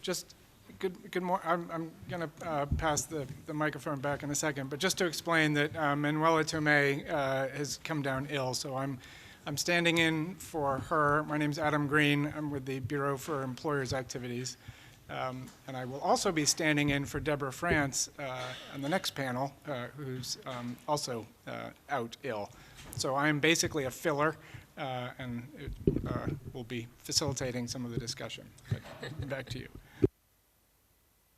Just good morning. I'm going to pass the microphone back in a second, but just to explain that Manuela Tomei has come down ill, so I'm standing in for her. My name's Adam Green. I'm with the Bureau for Employers Activities. And I will also be standing in for Deborah France on the next panel, who's also out ill. So I'm basically a filler, and will be facilitating some of the discussion. But back to you.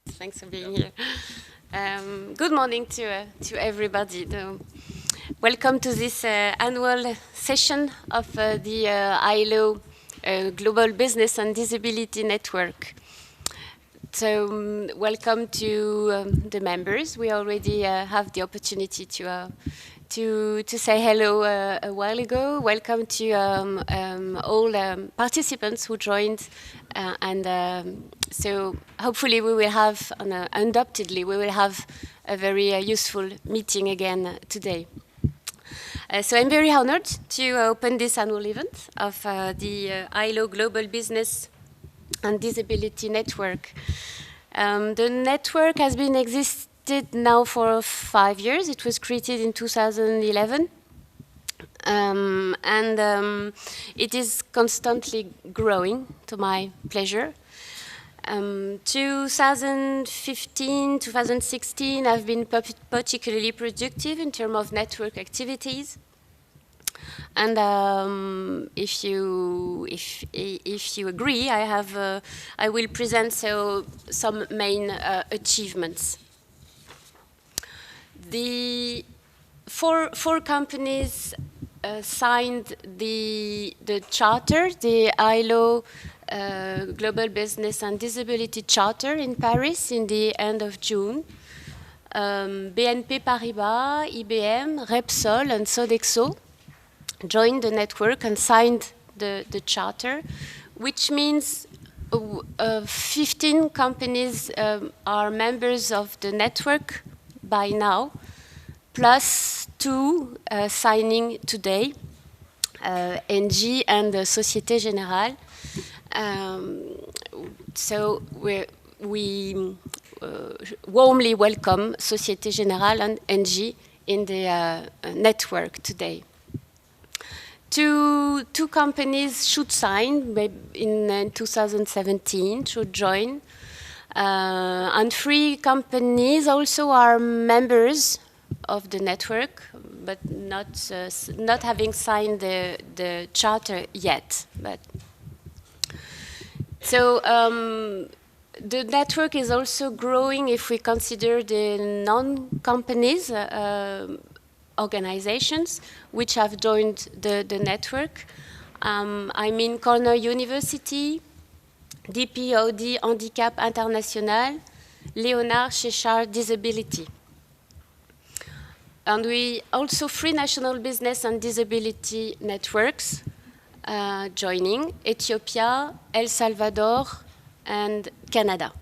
Thanks for being here. Good morning to everybody. Welcome to this annual session of the ILO Global Business and Disability Network. So welcome to the members. We already have the opportunity to say hello a while ago. Welcome to all participants who joined, and so hopefully we will have, undoubtedly, we will have a very useful meeting again today. So I'm very honored to open this annual event of the ILO Global Business and Disability Network. The network has been existed now for 5 years. It was created in 2011. And it is constantly growing, to my pleasure. 2015, 2016 have been particularly productive in terms of network activities. And if you agree, I will present some main achievements. The four companies signed the charter, the ILO Global Business and Disability Charter in Paris in the end of June. BNP Paribas, IBM, Repsol, and Sodexo joined the network and signed the charter, which means 15 companies are members of the network by now, plus 2 signing today, Engie and Société Générale. So we warmly welcome Société Générale and Engie in the network today. Two companies should sign in 2017, should join. And 3 companies also are members of the network, but not having signed the charter yet. So the network is also growing if we consider the non-companies organizations which have joined the network. I mean Cornell University, DPOD Handicap International, Léonard Chéchard Disability. And we also 3 national business and disability networks joining: Ethiopia, El Salvador, and Canada.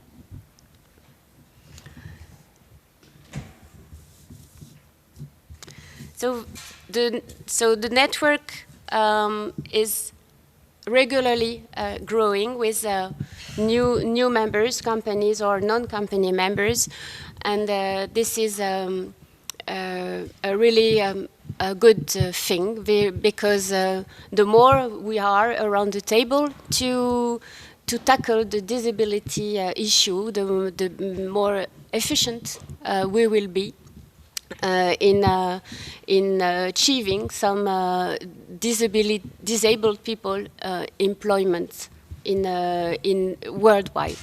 So the network is regularly growing with new members, companies or non-company members, and this is a really a good thing, because the more we are around the table to tackle the disability issue, the more efficient we will be in achieving some disabled people employment in worldwide.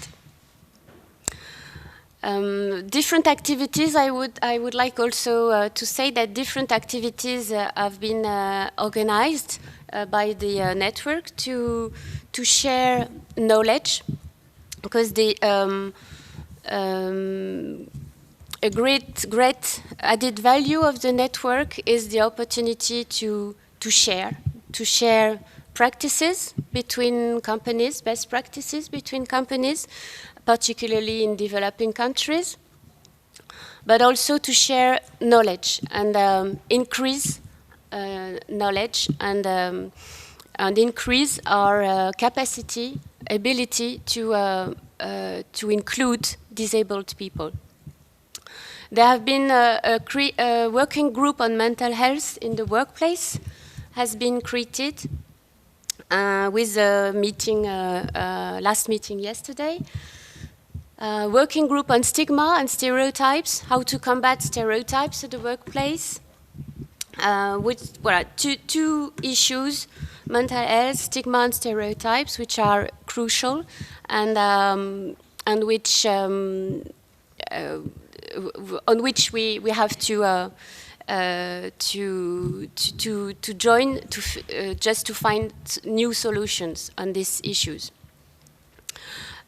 Different activities. I would like also to say that different activities have been organized by the network to share knowledge, because a great added value of the network is the opportunity to share practices between companies, best practices between companies, particularly in developing countries, but also to share knowledge and increase knowledge and increase our ability to to include disabled people. There have been a working group on mental health in the workplace has been created with a meeting, last meeting yesterday. Working group on stigma and stereotypes, how to combat stereotypes at the workplace. With two issues, mental health, stigma and stereotypes, which are crucial and which on which we have to join just to find new solutions on these issues.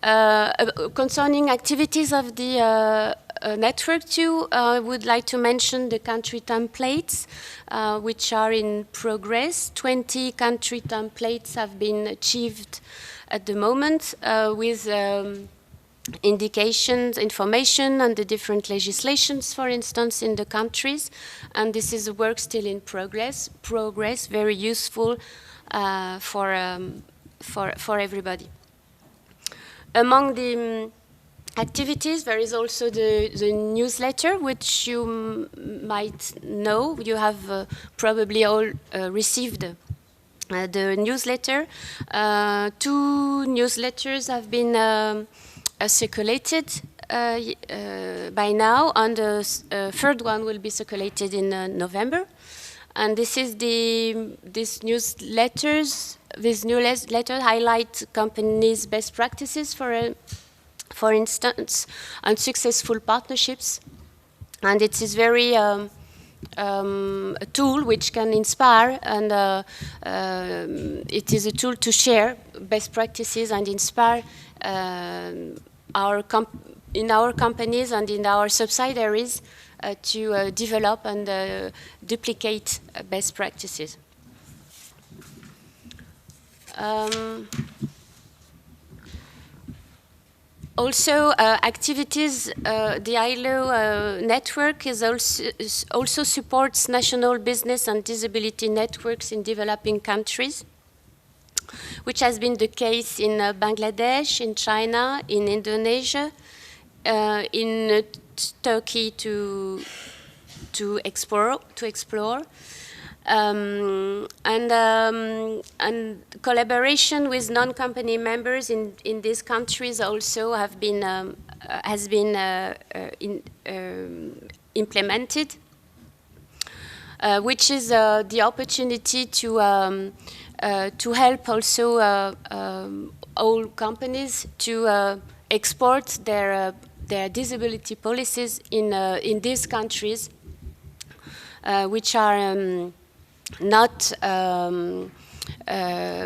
Concerning activities of the network too, I would like to mention the country templates, which are in progress. 20 country templates have been achieved at the moment with indications, information on the different legislations, for instance, in the countries. And this is a work still in progress, very useful for everybody. Among the activities, there is also the newsletter, which you might know. You have probably all received the newsletter. 2 newsletters have been circulated by now, and the third one will be circulated in November. And this is these newsletters highlight companies' best practices, for instance, and successful partnerships. And it is very a tool which can inspire, and it is a tool to share best practices and inspire in our companies and in our subsidiaries to develop and duplicate best practices. Also, activities, the ILO network also supports national business and disability networks in developing countries, which has been the case in Bangladesh, in China, in Indonesia, in Turkey to explore. And collaboration with non-company members in these countries also have been has been implemented, which is the opportunity to help also all companies to export their disability policies in these countries, which are not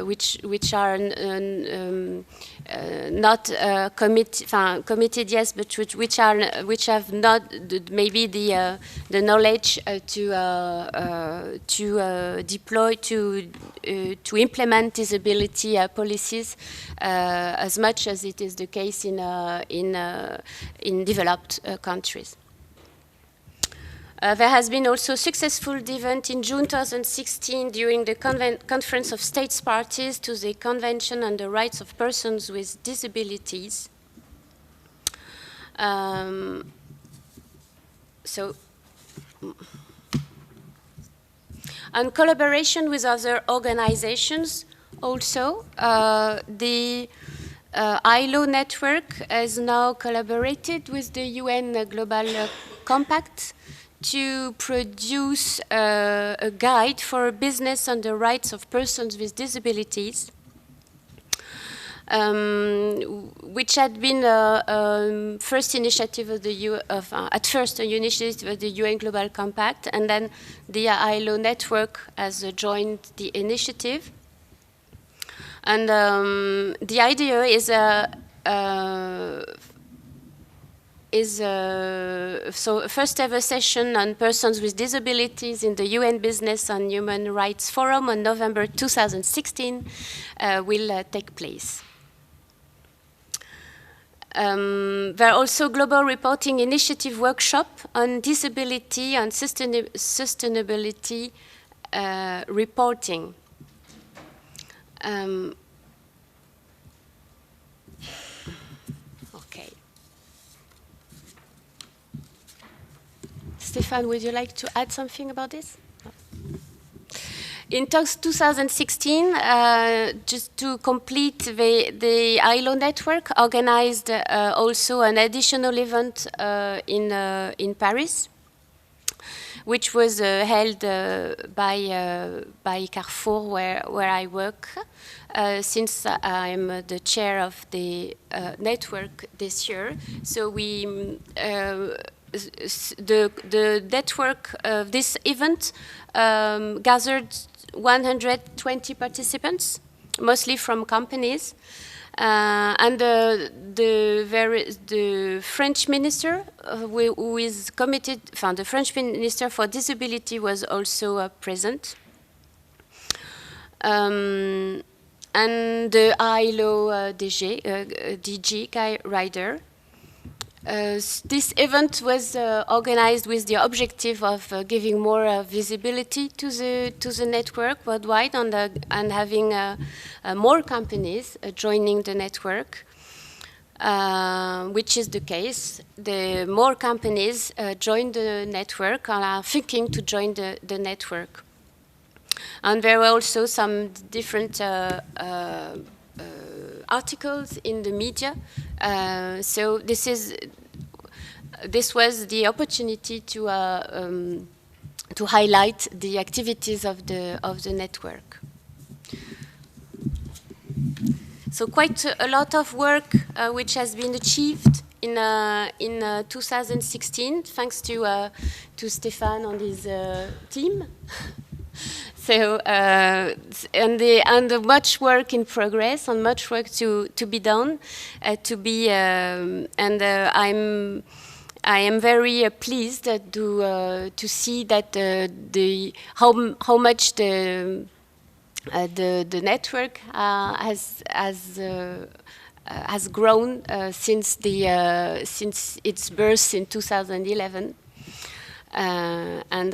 which are not committed, yes, but which have not maybe the knowledge to deploy to implement disability policies as much as it is the case in developed countries. There has been also a successful event in June 2016 during the Conference of States Parties to the Convention on the Rights of Persons with Disabilities. And collaboration with other organizations also. The ILO network has now collaborated with the UN Global Compact to produce a guide for business on the rights of persons with disabilities, which had been first initiative of the at first a initiative of the UN Global Compact, and then the ILO network has joined the initiative. And the idea is so first ever session on persons with disabilities in the UN Business and Human Rights Forum on November 2016 will take place. There are also Global Reporting Initiative workshop on disability and sustainability reporting. Stefan, would you like to add something about this? In 2016, just to complete the ILO network, organized also an additional event in Paris, which was held by Carrefour, where I work, since I'm the chair of the network this year. So we, the network of this event gathered 120 participants, mostly from companies. And the French minister, who is committed, the French minister for disability was also present. And the ILO DG, Guy Ryder. This event was organized with the objective of giving more visibility to the network worldwide, and having more companies joining the network, which is the case. The more companies join the network, and are thinking to join the network. And there were also some different articles in the media. So this was the opportunity to highlight the activities of the network. So quite a lot of work which has been achieved in 2016, thanks to Stefan and his team. So and much work in progress, and much work to be done, I am very pleased to see that how much the network has grown since its birth in 2011. And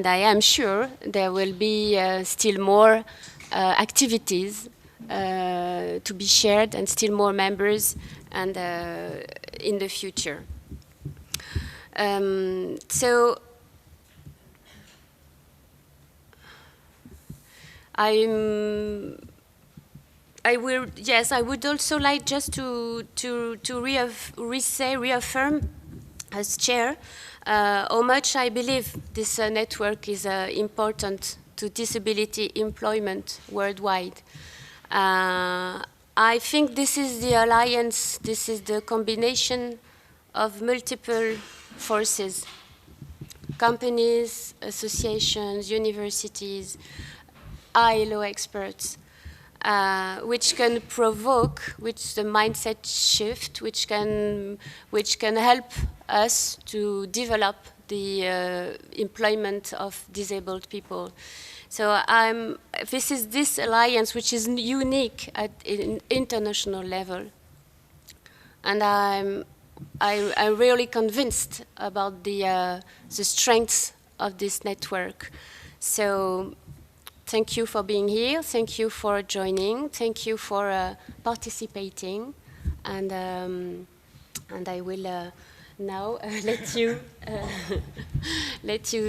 I am sure there will be still more activities to be shared, and still more members, and in the future. So I would also like just to reaffirm as chair how much I believe this network is important to disability employment worldwide. I think this is the alliance, this is the combination of multiple forces: companies, associations, universities, ILO experts, which can provoke, the mindset shift, which can help us to develop the employment of disabled people. So this is this alliance which is unique at an international level, and I'm really convinced about the strengths of this network. So thank you for being here. Thank you for joining. Thank you for participating, and I will now let you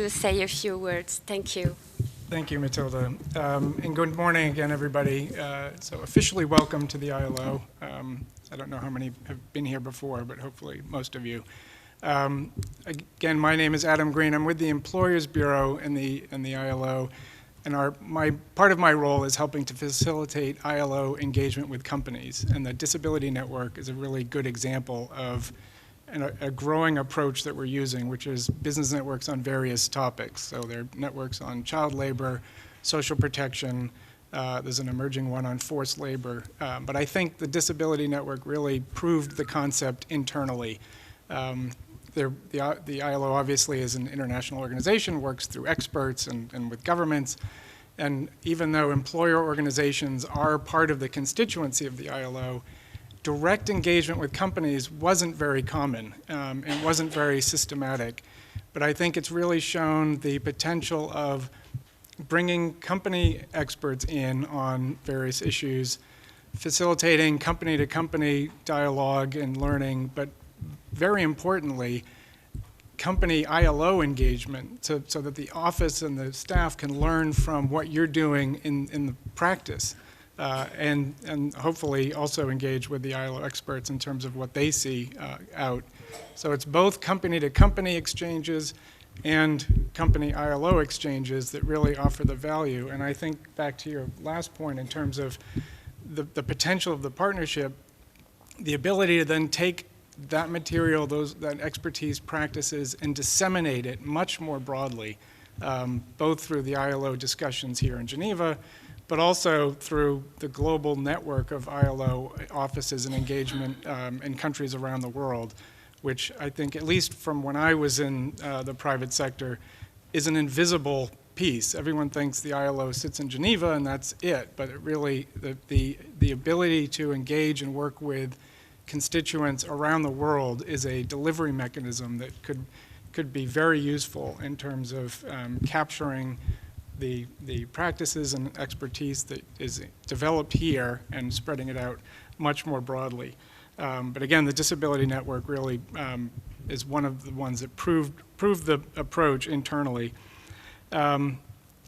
say a few words. Thank you. Thank you, Matilda. And good morning again, everybody. So officially welcome to the ILO. I don't know how many have been here before, but hopefully most of you. Again, my name is Adam Green. I'm with the Employers Bureau in the ILO. And part of my role is helping to facilitate ILO engagement with companies. And the Disability Network is a really good example of a growing approach that we're using, which is business networks on various topics. So there are networks on child labor, social protection. There's an emerging one on forced labor. But I think the Disability Network really proved the concept internally. The ILO obviously is an international organization, works through experts and with governments. And even though employer organizations are part of the constituency of the ILO, direct engagement with companies wasn't very common and wasn't very systematic. But I think it's really shown the potential of bringing company experts in on various issues, facilitating company-to-company dialogue and learning, but very importantly, company ILO engagement so that the office and the staff can learn from what you're doing in the practice. And hopefully also engage with the ILO experts in terms of what they see out. So it's both company-to-company exchanges and company ILO exchanges that really offer the value. And I think back to your last point in terms of the potential of the partnership, the ability to then take that material, that expertise practices, and disseminate it much more broadly, both through the ILO discussions here in Geneva, but also through the global network of ILO offices and engagement in countries around the world, which I think, at least from when I was in the private sector, is an invisible piece. Everyone thinks the ILO sits in Geneva and that's it, but it really, the ability to engage and work with constituents around the world is a delivery mechanism that could be very useful in terms of capturing the practices and expertise that is developed here and spreading it out much more broadly. But again, the Disability Network really is one of the ones that proved the approach internally.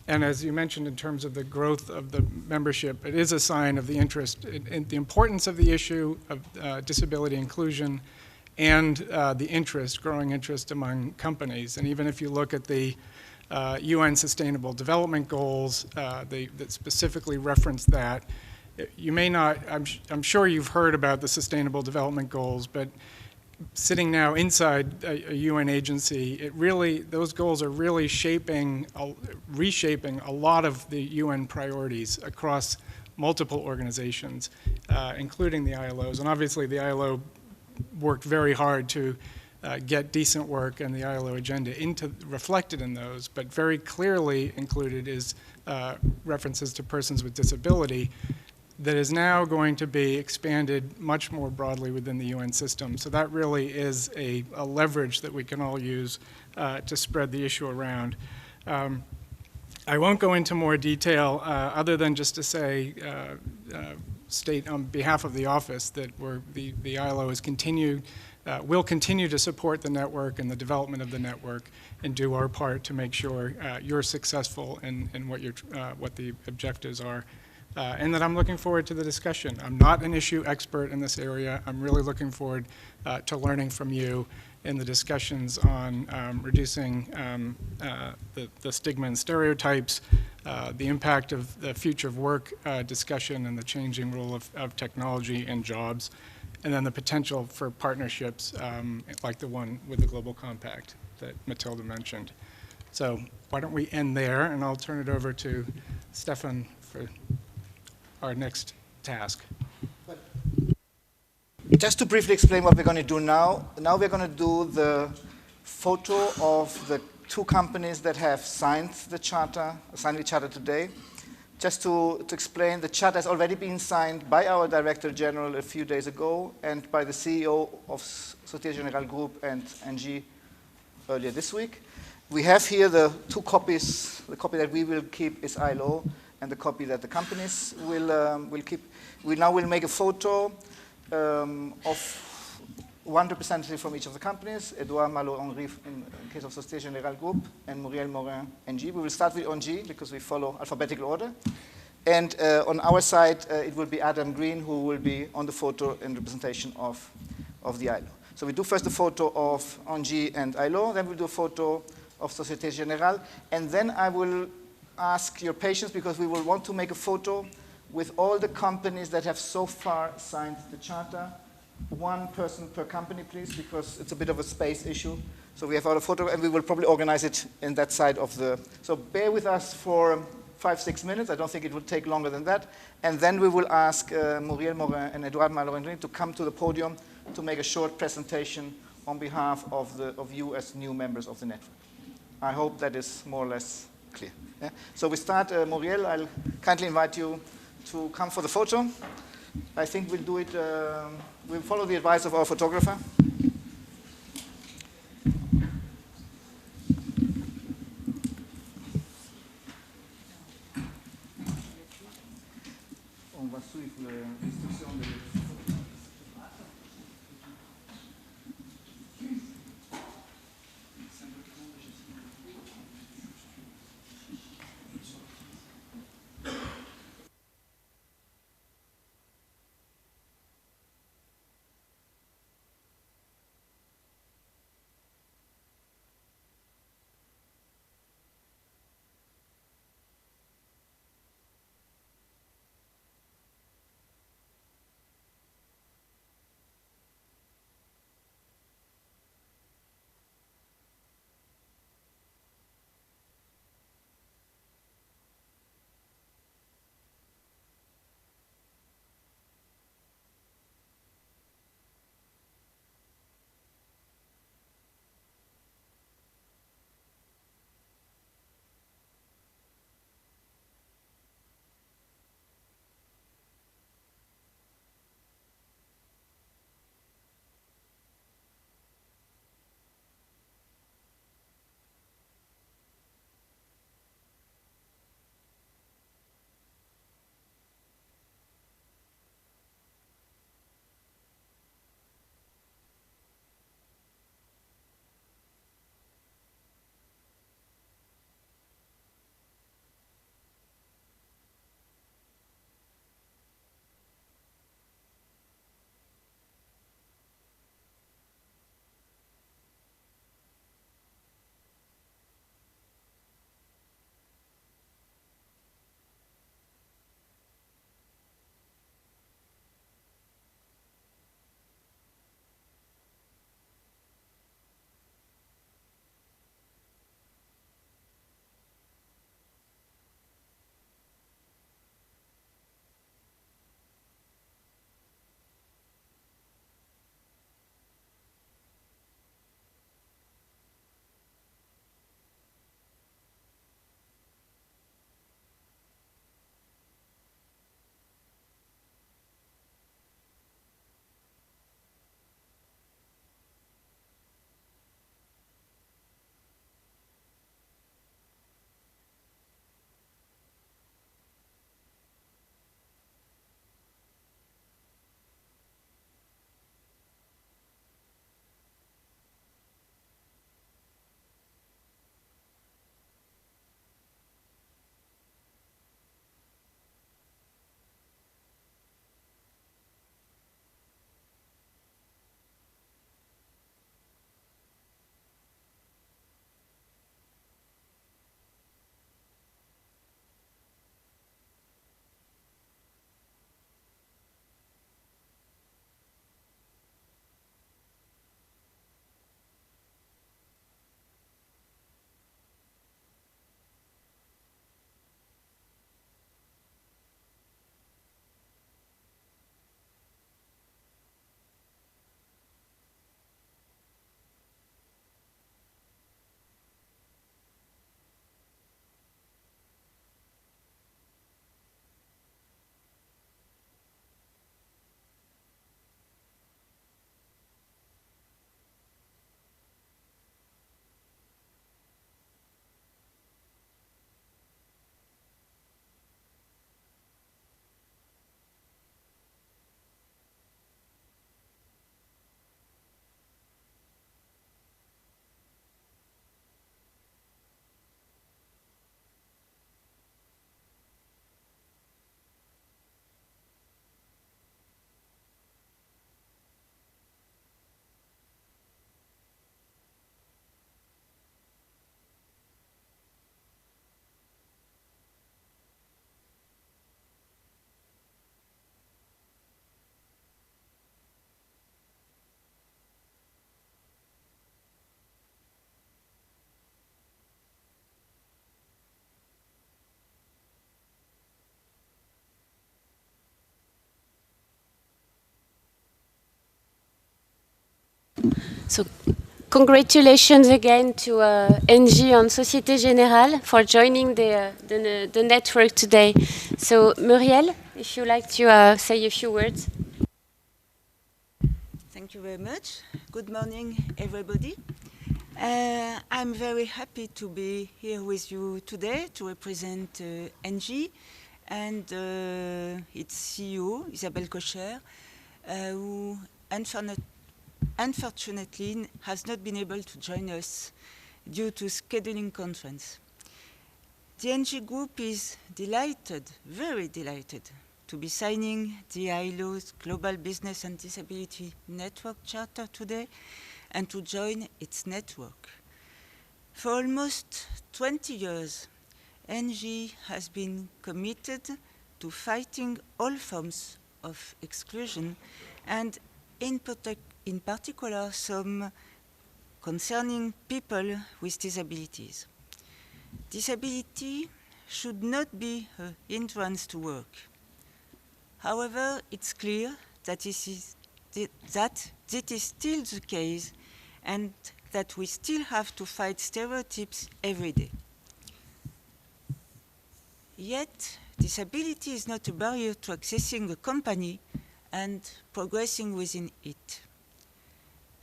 And as you mentioned, in terms of the growth of the membership, it is a sign of the interest in the importance of the issue of disability inclusion and the growing interest among companies. And even if you look at the UN Sustainable Development Goals that specifically reference that. You may not, I'm sure you've heard about the Sustainable Development Goals, but sitting now inside a UN agency, those goals are really reshaping a lot of the UN priorities across multiple organizations, including the ILOs. And obviously the ILO worked very hard to get decent work and the ILO agenda reflected in those, but very clearly included is references to persons with disability that is now going to be expanded much more broadly within the UN system. So that really is a leverage that we can all use to spread the issue around. I won't go into more detail other than just to say, state on behalf of the office that the ILO is will continue to support the network and the development of the network and do our part to make sure you're successful in what the objectives are. And that I'm looking forward to the discussion. I'm not an issue expert in this area. I'm really looking forward to learning from you in the discussions on reducing the stigma and stereotypes, the impact of the future of work discussion and the changing role of technology and jobs, and then the potential for partnerships like the one with the Global Compact that Matilda mentioned. So why don't we end there, and I'll turn it over to Stefan for our next task. Just to briefly explain what we're going to do now. Now we're going to do the photo of the two companies that have signed the charter today. Just to explain, the charter has already been signed by our Director General a few days ago and by the CEO of Société Générale Group and NG earlier this week. We have here the two copies. The copy that we will keep is ILO, and the copy that the companies will keep. We now will make a photo of one representative from each of the companies, Edouard Malo-Henry in case of Société Générale Group, and Muriel Morin, NG. We will start with NG because we follow alphabetical order. And on our side, it will be Adam Green who will be on the photo in representation of the ILO. So we do first a photo of NG and ILO, then we'll do a photo of Société Générale, and then I will ask your patience because we will want to make a photo with all the companies that have so far signed the charter. One person per company, please, because it's a bit of a space issue. So we have our photo, and we will probably organize it in that side of the... So bear with us for 5-6 minutes. I don't think it will take longer than that. And then we will ask Muriel Morin and Edouard Malo-Henry to come to the podium to make a short presentation on behalf of you as new members of the network. I hope that is more or less clear. Yeah? So we start, Muriel, I'll kindly invite you to come for the photo. I think we'll do it, we'll follow the advice of our photographer. On va suivre l'instruction de... So, congratulations again to NG and Société Générale for joining the network today. So, Muriel, if you like to say a few words. Thank you very much. Good morning, everybody. I'm very happy to be here with you today to represent NG and its CEO, Isabelle Kocher, who unfortunately has not been able to join us due to scheduling constraints. The NG Group is delighted, very delighted, to be signing the ILO's Global Business and Disability Network Charter today and to join its network. For almost 20 years, NG has been committed to fighting all forms of exclusion and in particular some concerning people with disabilities. Disability should not be a hindrance to work. However, it's clear that this is still the case and that we still have to fight stereotypes every day. Yet, disability is not a barrier to accessing a company and progressing within it.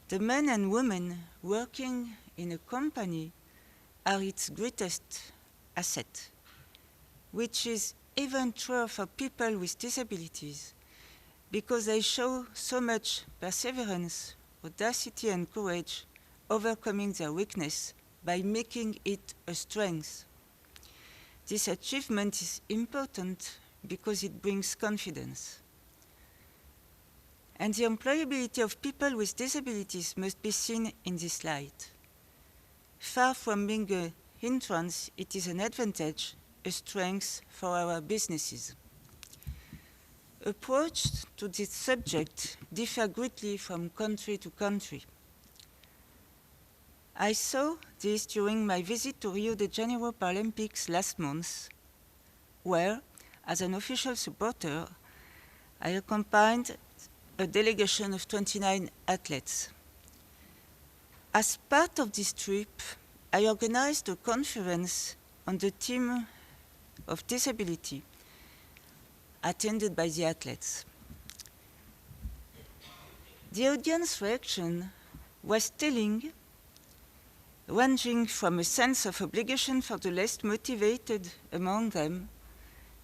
The men and women working in a company are its greatest asset, which is even truer for people with disabilities, because they show so much perseverance, audacity, and courage, overcoming their weakness by making it a strength. This achievement is important because it brings confidence. And the employability of people with disabilities must be seen in this light. Far from being a hindrance, it is an advantage, a strength for our businesses. Approach to this subject differ greatly from country to country. I saw this during my visit to Rio de Janeiro Paralympics last month, where, as an official supporter, I accompanied a delegation of 29 athletes. As part of this trip, I organized a conference on the theme of disability, attended by the athletes. The audience reaction was telling, ranging from a sense of obligation for the less motivated among them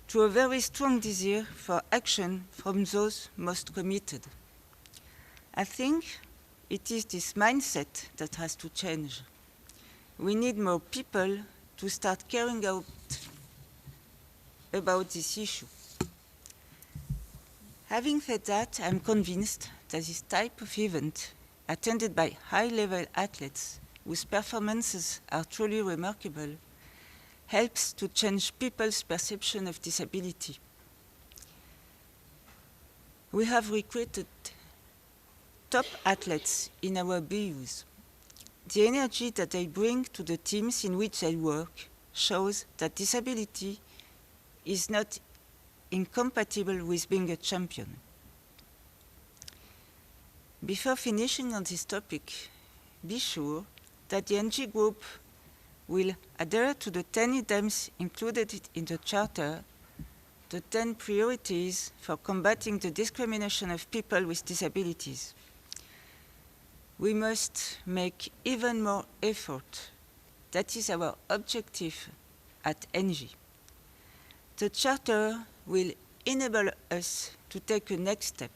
to a very strong desire for action from those most committed. I think it is this mindset that has to change. We need more people to start caring about this issue. Having said that, I'm convinced that this type of event, attended by high-level athletes whose performances are truly remarkable, helps to change people's perception of disability. We have recruited top athletes in our BUs. The energy that they bring to the teams in which they work shows that disability is not incompatible with being a champion. Before finishing on this topic, be sure that the NG Group will adhere to the 10 items included in the Charter, the 10 priorities for combating the discrimination of people with disabilities. We must make even more effort. That is our objective at NG. The Charter will enable us to take a next step.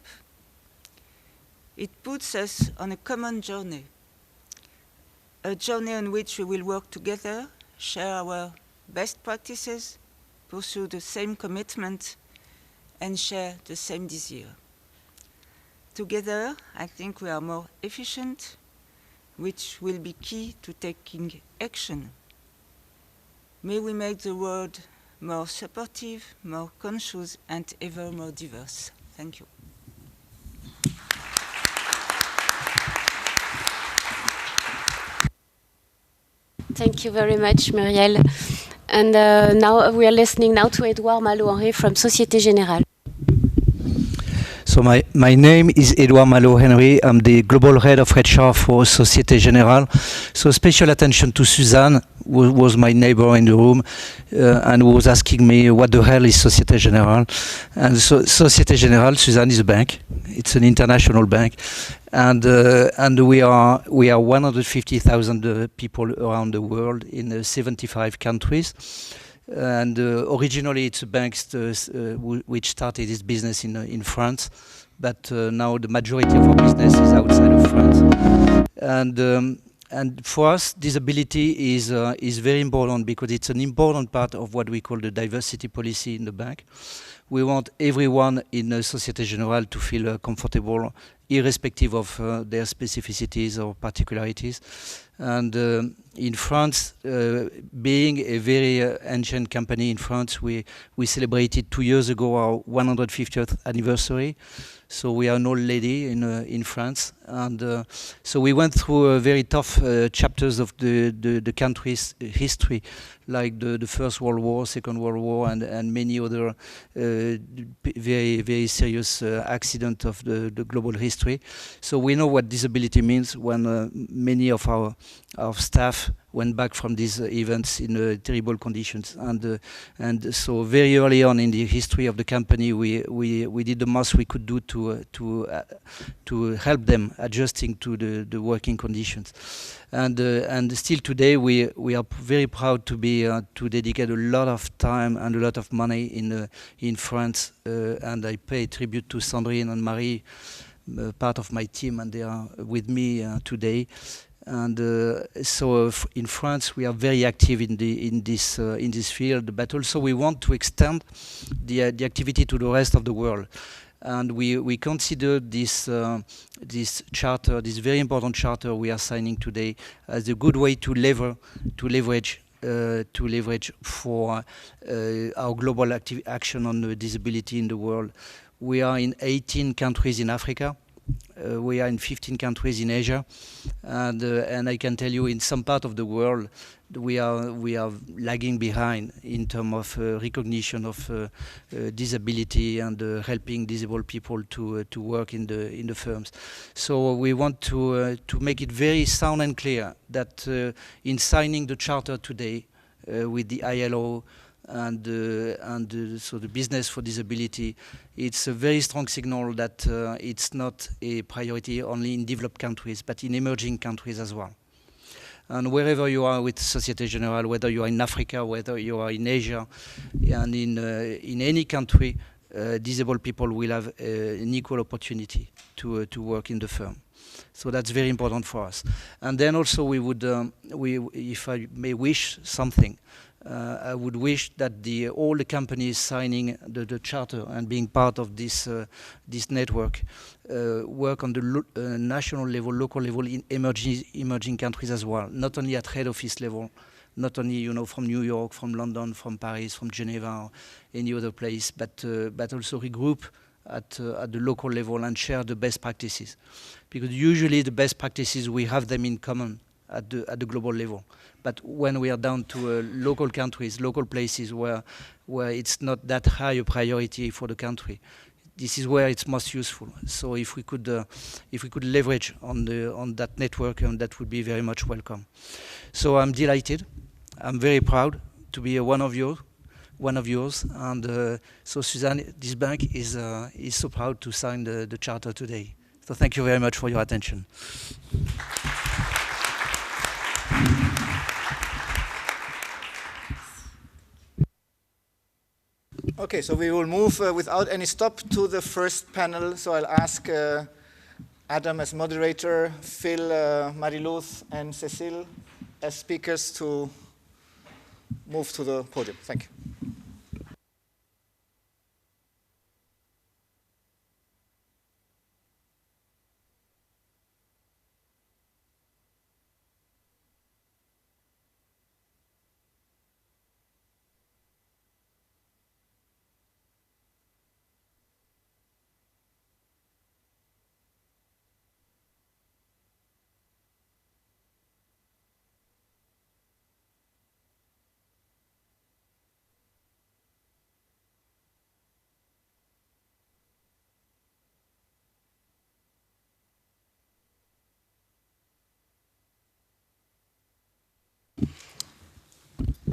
It puts us on a common journey, a journey on which we will work together, share our best practices, pursue the same commitment, and share the same desire. Together, I think we are more efficient, which will be key to taking action. May we make the world more supportive, more conscious, and ever more diverse. Thank you. Thank you very much, Muriel. And now we are listening now to Edouard Malo-Henry from Société Générale. So So my name is Edouard Malo-Henry. I'm the global head of HR for Société Générale. So special attention to Suzanne, who was my neighbor in the room, and who was asking me what the hell is Société Générale. And so Société Générale, Suzanne, is a bank. It's an international bank, and we are 150,000 people around the world in 75 countries. And originally, it's a bank which started its business in France, but now the majority of our business is outside of France. And for us, disability is very important because it's an important part of what we call the diversity policy in the bank. We want everyone in Société Générale to feel comfortable, irrespective of their specificities or particularities. And in France, being a very ancient company in France, we celebrated 2 years ago our 150th anniversary. So we are an old lady in France, and so we went through very tough chapters of the country's history, like the First World War, Second World War, and many other very serious accidents of the global history. So we know what disability means when many of our staff went back from these events in terrible conditions, and so very early on in the history of the company, we did the most we could do to help them adjusting to the working conditions, and still today we are very proud to be to dedicate a lot of time and a lot of money in France, and I pay tribute to Sandrine and Marie, part of my team, and they are with me today. And so in France, we are very active in this field, but also we want to extend the activity to the rest of the world. And we consider this charter, this very important charter we are signing today, as a good way to leverage for our global action on disability in the world. We are in 18 countries in Africa. We are in 15 countries in Asia, and I can tell you, in some part of the world, we are lagging behind in terms of recognition of disability and helping disabled people to work in the firms. So we want to make it very sound and clear that in signing the charter today with the ILO and so the business for disability, it's a very strong signal that it's not a priority only in developed countries, but in emerging countries as well. And wherever you are with Société Générale, whether you are in Africa, whether you are in Asia, and in any country, disabled people will have an equal opportunity to work in the firm. So that's very important for us. And then also we would, if I may wish something, I would wish that all the companies signing the charter and being part of this network work on the national level, local level in emerging countries as well, not only at head office level, not only from New York, from London, from Paris, from Geneva, or any other place, but also regroup at the local level and share the best practices, because usually the best practices we have them in common at the global level. But when we are down to local countries, local places where it's not that high a priority for the country, this is where it's most useful. So if we could leverage on that network, and that would be very much welcome. So I'm delighted. I'm very proud to be one of yours. And so Suzanne, this bank is so proud to sign the charter today. So thank you very much for your attention. Okay, so we will move without any stop to the first panel. So I'll ask Adam as moderator, Phil, Marie-Luce, and Cécile as speakers to move to the podium. Thank you.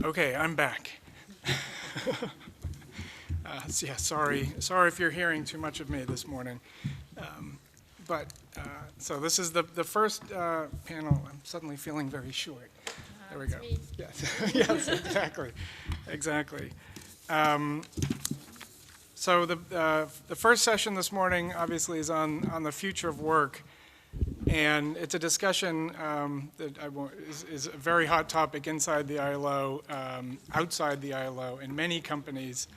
Okay, I'm back. Yeah, sorry if you're hearing too much of me this morning. So this is the first panel. I'm suddenly feeling very short. There we go. Yes, yes, exactly. So the first session this morning obviously is on the future of work. And it's a discussion that is a very hot topic inside the ILO, outside the ILO, in many companies.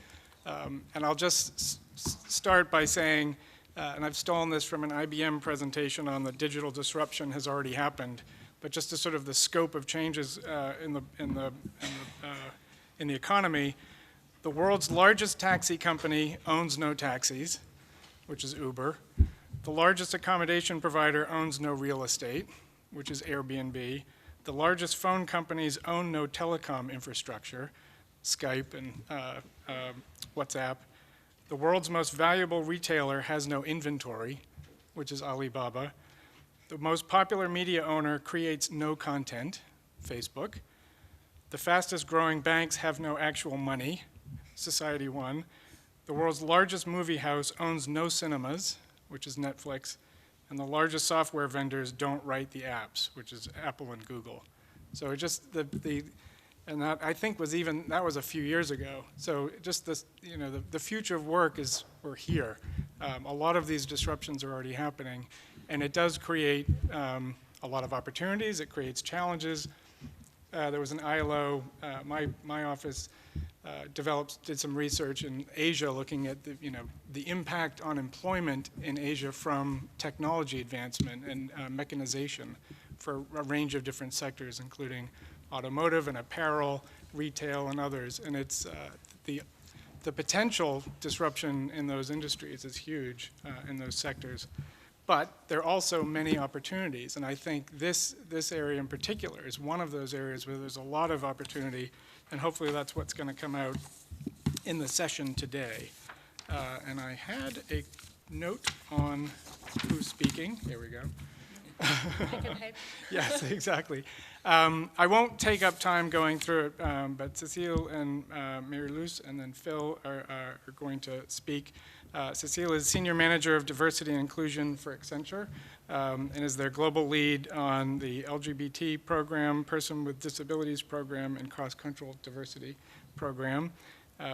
And I'll just start by saying, and I've stolen this from an IBM presentation on the digital disruption has already happened, but just to sort of the scope of changes in the economy, the world's largest taxi company owns no taxis, which is Uber. The largest accommodation provider owns no real estate, which is Airbnb. The largest phone companies own no telecom infrastructure, Skype and WhatsApp. The world's most valuable retailer has no inventory, which is Alibaba. The most popular media owner creates no content, Facebook. The fastest growing banks have no actual money, Society One. The world's largest movie house owns no cinemas, which is Netflix, and the largest software vendors don't write the apps, which is Apple and Google. So it just and that I think that was a few years ago. So just this, the future of work we're here. A lot of these disruptions are already happening, and it does create a lot of opportunities. It creates challenges. There was an ILO, my office did some research in Asia looking at the impact on employment in Asia from technology advancement and mechanization for a range of different sectors, including automotive and apparel, retail, and others. And it's the potential disruption in those industries is huge in those sectors. But there are also many opportunities, and I think this area in particular is one of those areas where there's a lot of opportunity, and hopefully that's what's going to come out in the session today. And I had a note on who's speaking. Here we go. I can help. Yes, exactly. I won't take up time going through it, but Cecile and Mary-Luce and then Phil are going to speak. Cecile is Senior Manager of Diversity and Inclusion for Accenture and is their global lead on the LGBT program, Person with Disabilities program, and Cross-Cultural Diversity program.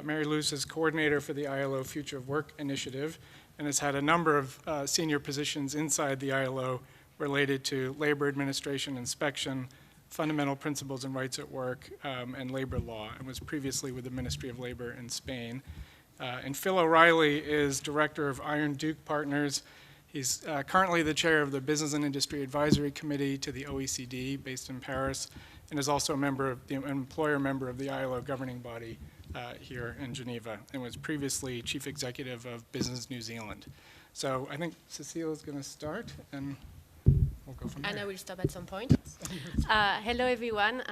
Mary-Luce is coordinator for the ILO Future of Work initiative and has had a number of senior positions inside the ILO related to labor administration, inspection, fundamental principles and rights at work, and labor law, and was previously with the Ministry of Labor in Spain. And Phil O'Reilly is director of Iron Duke Partners. He's currently the chair of the Business and Industry Advisory Committee to the OECD, based in Paris, and is also an employer member of the ILO governing body here in Geneva, and was previously chief executive of Business New Zealand. So I think Cecile is going to start, and we'll go from there. And I will stop at some point. Hello, everyone.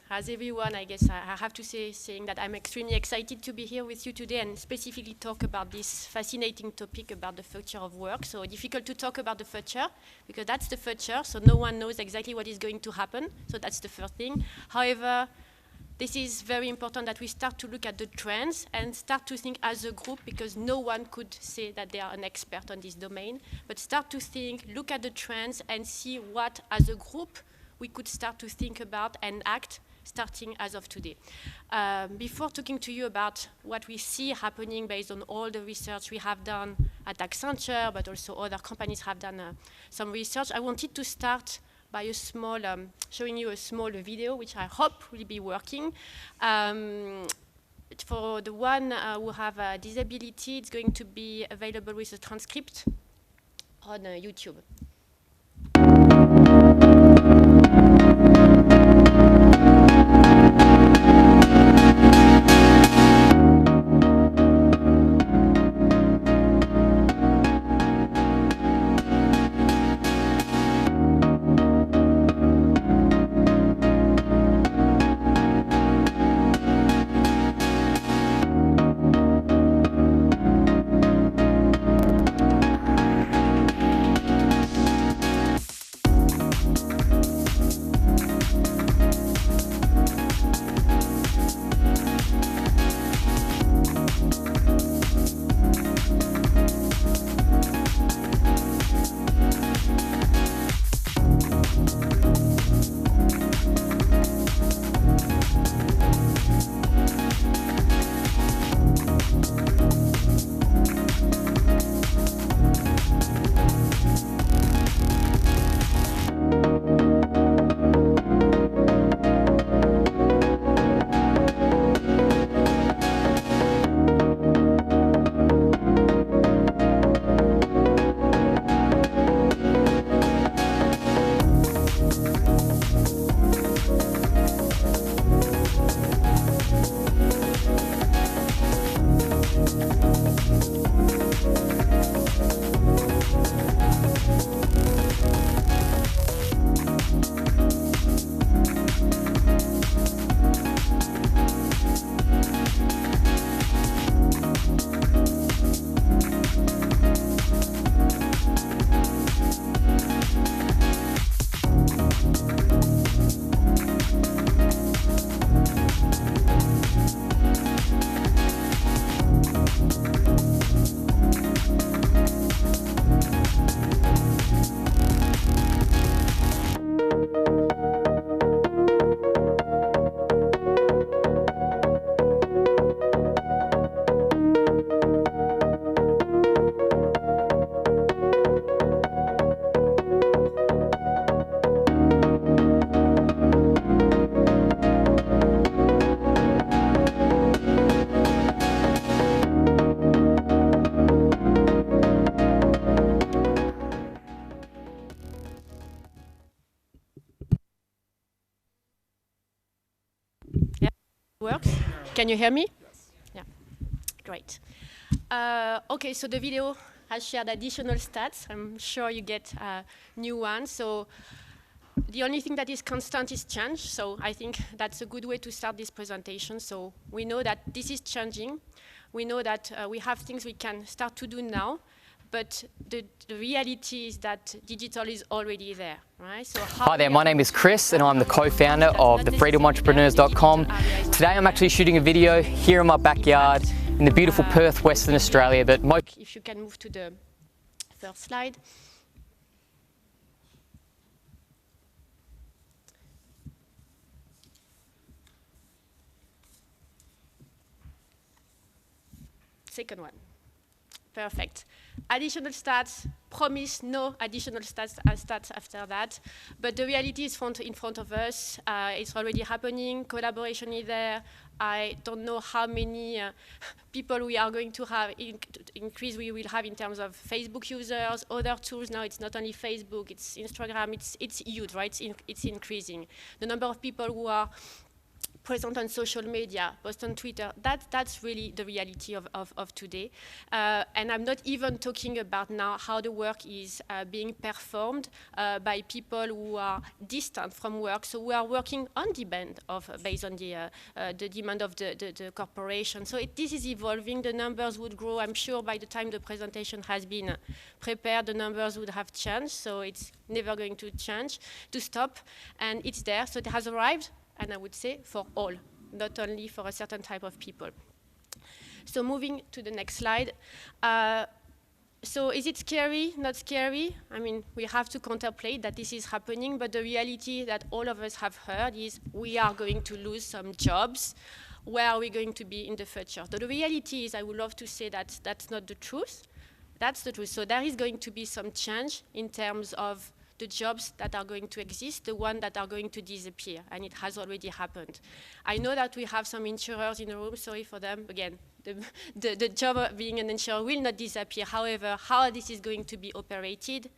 As everyone, I guess I have to say saying that I'm extremely excited to be here with you today and specifically talk about this fascinating topic about the future of work. So difficult to talk about the future because that's the future, so no one knows exactly what is going to happen. So that's the first thing. However, this is very important that we start to look at the trends and start to think as a group, because no one could say that they are an expert on this domain, but start to think, look at the trends and see what, as a group, we could start to think about and act starting as of today. Before talking to you about what we see happening based on all the research we have done at Accenture, but also other companies have done some research, I wanted to start by a small, showing you a small video, which I hope will be working. For the one who have a disability, it's going to be available with a transcript on YouTube. Works? Can you hear me? Yes. Yeah, great. Okay, so the video has shared additional stats. I'm sure you get new ones. So the only thing that is constant is change. So I think that's a good way to start this presentation. So we know that this is changing. We know that we have things we can start to do now. But the reality is that digital is already there, right? So hi there, my name is Chris and I'm the co-founder of thefreedomentrepreneurs.com. Today I'm actually shooting a video here in my backyard in the beautiful Perth, Western Australia. But if you can move to the first slide. Second one. Perfect. Additional stats, promise no additional stats after that. But the reality is in front of us. It's already happening. Collaboration is there. I don't know how many people we are going to have, increase we will have in terms of Facebook users, other tools. Now it's not only Facebook, it's Instagram, it's huge, right? It's increasing. The number of people who are present on social media, post on Twitter, that's really the reality of today. And I'm not even talking about now how the work is being performed by people who are distant from work. So we are working on demand based on the demand of the corporation. So this is evolving. The numbers would grow. I'm sure by the time the presentation has been prepared, the numbers would have changed. So it's never going to change, to stop. And it's there. So it has arrived. And I would say for all, not only for a certain type of people. So moving to the next slide. So is it scary, not scary? I mean, we have to contemplate that this is happening, but the reality that all of us have heard is we are going to lose some jobs. Where are we going to be in the future? So the reality is, I would love to say that that's not the truth. That's the truth. So there is going to be some change in terms of the jobs that are going to exist, the ones that are going to disappear, and it has already happened. I know that we have some insurers in the room, sorry for them. Again, the job of being an insurer will not disappear. However, how this is going to be operated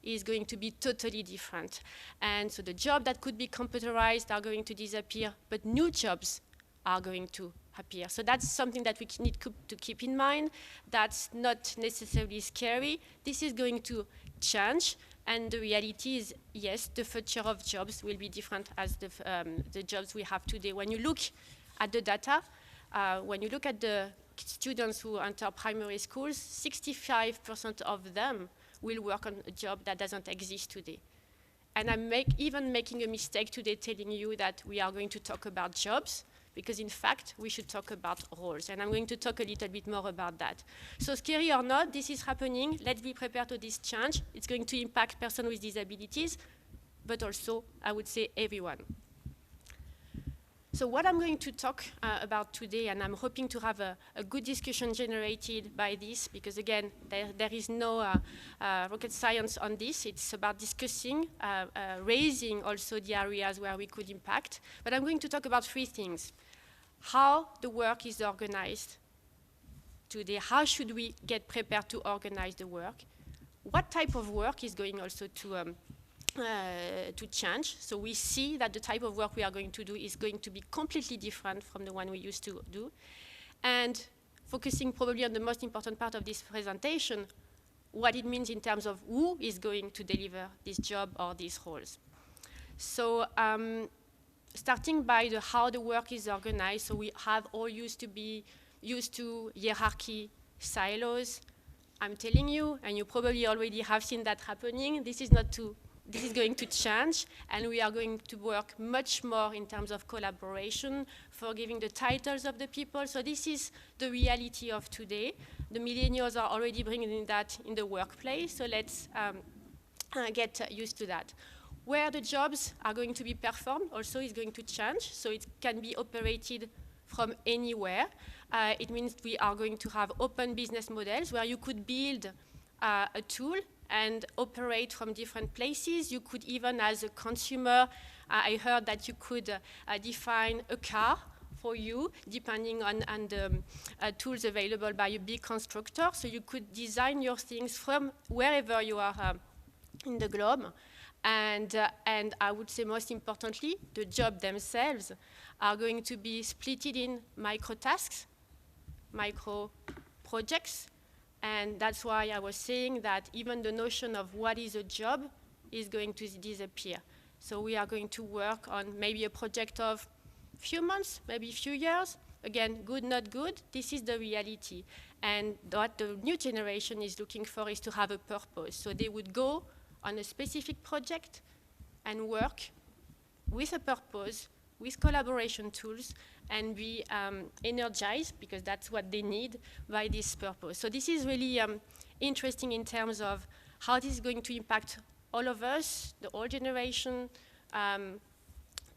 is going to be totally different. And so the jobs that could be computerized are going to disappear, but new jobs are going to appear. So that's something that we need to keep in mind. That's not necessarily scary. This is going to change. And the reality is, yes, the future of jobs will be different as the jobs we have today. When you look at the data, when you look at the students who enter primary schools, 65% of them will work on a job that doesn't exist today. And I'm even making a mistake today telling you that we are going to talk about jobs, because in fact, we should talk about roles. And I'm going to talk a little bit more about that. So scary or not, this is happening. Let's be prepared to this change. It's going to impact persons with disabilities, but also, I would say, everyone. So what I'm going to talk about today, and I'm hoping to have a good discussion generated by this, because again, there is no rocket science on this. It's about discussing, raising also the areas where we could impact. But I'm going to talk about three things. How the work is organized today. How should we get prepared to organize the work? What type of work is going also to change? So we see that the type of work we are going to do is going to be completely different from the one we used to do. And focusing probably on the most important part of this presentation, what it means in terms of who is going to deliver this job or these roles. So starting by how the work is organized, so we have all used to hierarchy, silos. I'm telling you, and you probably already have seen that happening, this is going to change, and we are going to work much more in terms of collaboration for giving the titles of the people. So this is the reality of today. The millennials are already bringing that in the workplace, so let's get used to that. Where the jobs are going to be performed also is going to change, so it can be operated from anywhere. It means we are going to have open business models where you could build a tool and operate from different places. You could even, as a consumer, I heard that you could define a car for you, depending on the tools available by a big constructor. So you could design your things from wherever you are in the globe. And I would say most importantly, the job themselves are going to be split in micro tasks, micro projects. And that's why I was saying that even the notion of what is a job is going to disappear. So we are going to work on maybe a project of few months, maybe few years. Again, good, not good. This is the reality. And what the new generation is looking for is to have a purpose. So they would go on a specific project and work with a purpose, with collaboration tools, and be energized, because that's what they need, by this purpose. So this is really interesting in terms of how this is going to impact all of us, the old generation,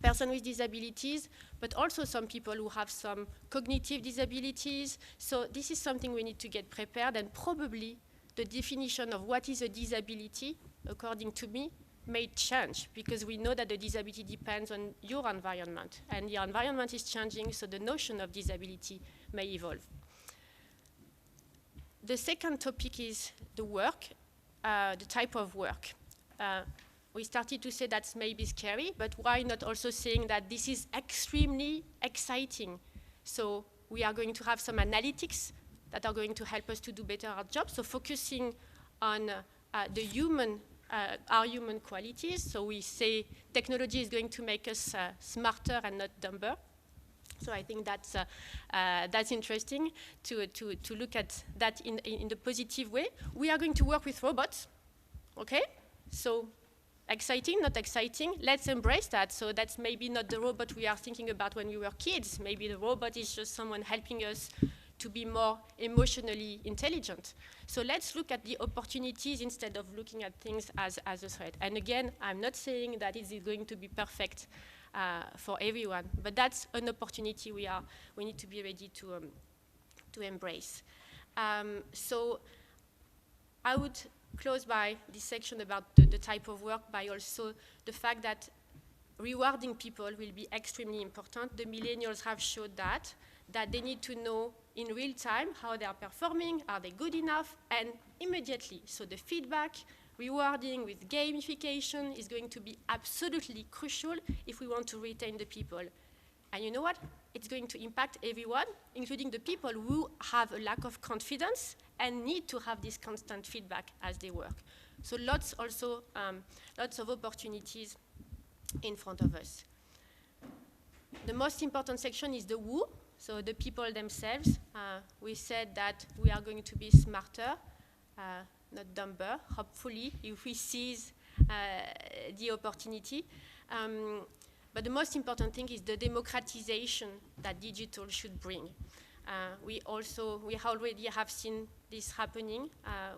person with disabilities, but also some people who have some cognitive disabilities. So this is something we need to get prepared, and probably the definition of what is a disability, according to me, may change, because we know that the disability depends on your environment, and the environment is changing, so the notion of disability may evolve. The second topic is the work, the type of work. We started to say that's maybe scary, but why not also saying that this is extremely exciting? So we are going to have some analytics that are going to help us to do better our job. So focusing on the human, our human qualities. So we say technology is going to make us smarter and not dumber. So I think that's interesting to look at that in the positive way. We are going to work with robots, okay? So exciting, not exciting, let's embrace that. So that's maybe not the robot we are thinking about when we were kids. Maybe the robot is just someone helping us to be more emotionally intelligent. So let's look at the opportunities instead of looking at things as a threat. And again, I'm not saying that it is going to be perfect for everyone, but that's an opportunity we need to be ready to embrace. So I would close by this section about the type of work by also the fact that rewarding people will be extremely important. The millennials have showed that they need to know in real time how they are performing, are they good enough, and immediately. So the feedback, rewarding with gamification is going to be absolutely crucial if we want to retain the people. And you know what? It's going to impact everyone, including the people who have a lack of confidence and need to have this constant feedback as they work. So lots of opportunities in front of us. The most important section is the who, so the people themselves. We said that we are going to be smarter, not dumber, hopefully, if we seize the opportunity. But the most important thing is the democratization that digital should bring. We already have seen this happening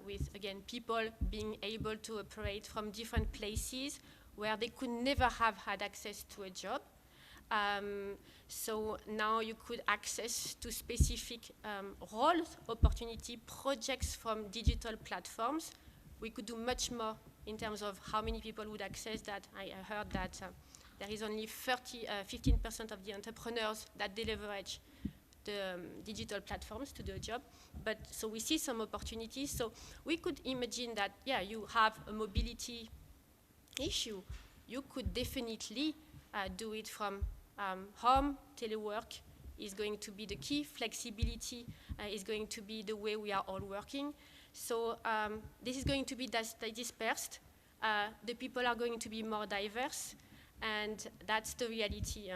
with, again, people being able to operate from different places where they could never have had access to a job. So now you could access to specific roles, opportunity, projects from digital platforms. We could do much more in terms of how many people would access that. I heard that there is only 15% of the entrepreneurs that they leverage the digital platforms to do a job. But so we see some opportunities. So we could imagine that, yeah, you have a mobility issue. You could definitely do it from home. Telework is going to be the key. Flexibility is going to be the way we are all working. So this is going to be dispersed. The people are going to be more diverse. And that's the reality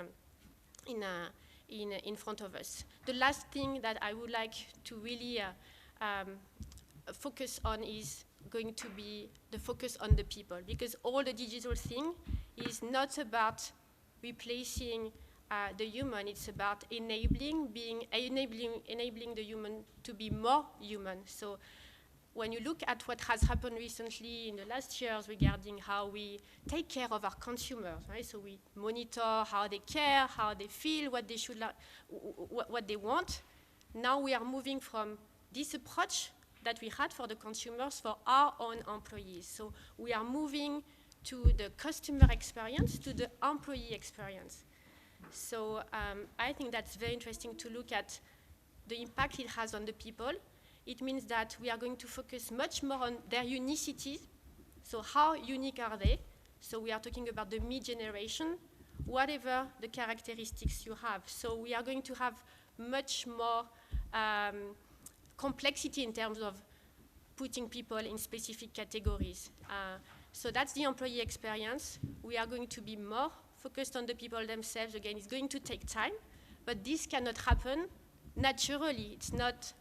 in front of us. The last thing that I would like to really focus on is going to be the focus on the people, because all the digital thing is not about replacing the human. It's about enabling the human to be more human. So when you look at what has happened recently in the last years regarding how we take care of our consumers, right? So we monitor how they care, how they feel, what they should what they want. Now we are moving from this approach that we had for the consumers for our own employees. So we are moving to the customer experience, to the employee experience. So I think that's very interesting to look at the impact it has on the people. It means that we are going to focus much more on their unicity. So how unique are they? So we are talking about the mid-generation, whatever the characteristics you have. So we are going to have much more complexity in terms of putting people in specific categories. So that's the employee experience. We are going to be more focused on the people themselves. Again, it's going to take time, but this cannot happen naturally. It's not,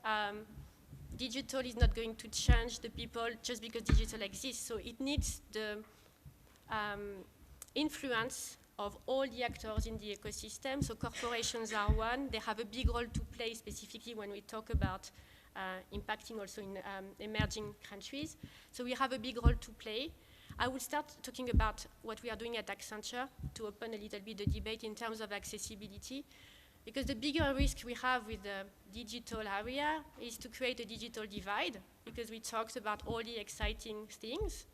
digital is not going to change the people just because digital exists. So it needs the influence of all the actors in the ecosystem. So corporations are one. They have a big role to play, specifically when we talk about impacting also in emerging countries. So we have a big role to play. I will start talking about what we are doing at Accenture to open a little bit the debate in terms of accessibility, because the bigger risk we have with the digital area is to create a digital divide, because we talked about all the exciting things.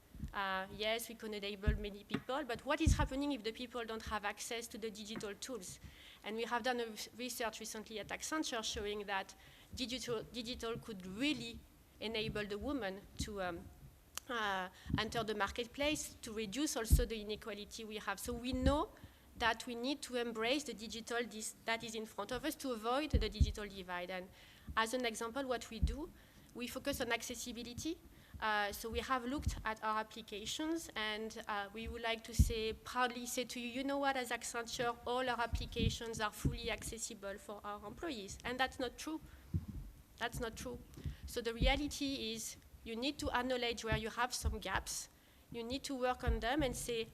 Yes, we can enable many people, but what is happening if the people don't have access to the digital tools? And we have done a research recently at Accenture showing that digital could really enable the woman to enter the marketplace, to reduce also the inequality we have. So we know that we need to embrace the digital that is in front of us to avoid the digital divide. And as an example, what we do, we focus on accessibility. So we have looked at our applications, and we would like to proudly say to you, you know what, as Accenture, all our applications are fully accessible for our employees. And that's not true. That's not true. So the reality is you need to acknowledge where you have some gaps. You need to work on them and say,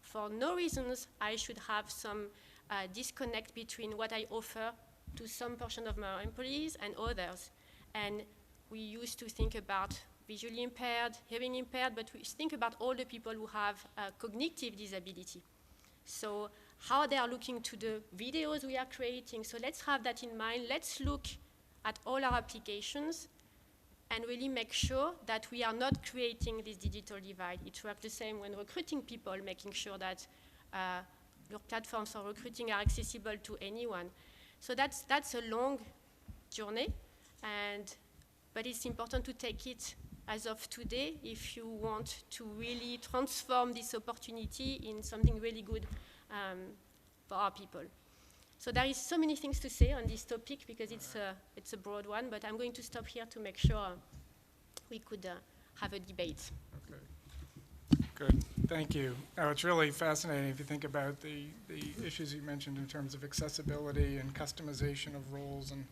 for no reasons, I should have some disconnect between what I offer to some portion of my employees and others. And we used to think about visually impaired, hearing impaired, but we think about all the people who have cognitive disability. So how they are looking to the videos we are creating. So let's have that in mind. Let's look at all our applications and really make sure that we are not creating this digital divide. It works the same when recruiting people, making sure that your platforms for recruiting are accessible to anyone. So that's a long journey, but it's important to take it as of today if you want to really transform this opportunity in something really good for our people. So there is so many things to say on this topic because it's a broad one, but I'm going to stop here to make sure we could have a debate. Okay. Good. Thank you. It's really fascinating if you think about the issues you mentioned in terms of accessibility and customization of roles and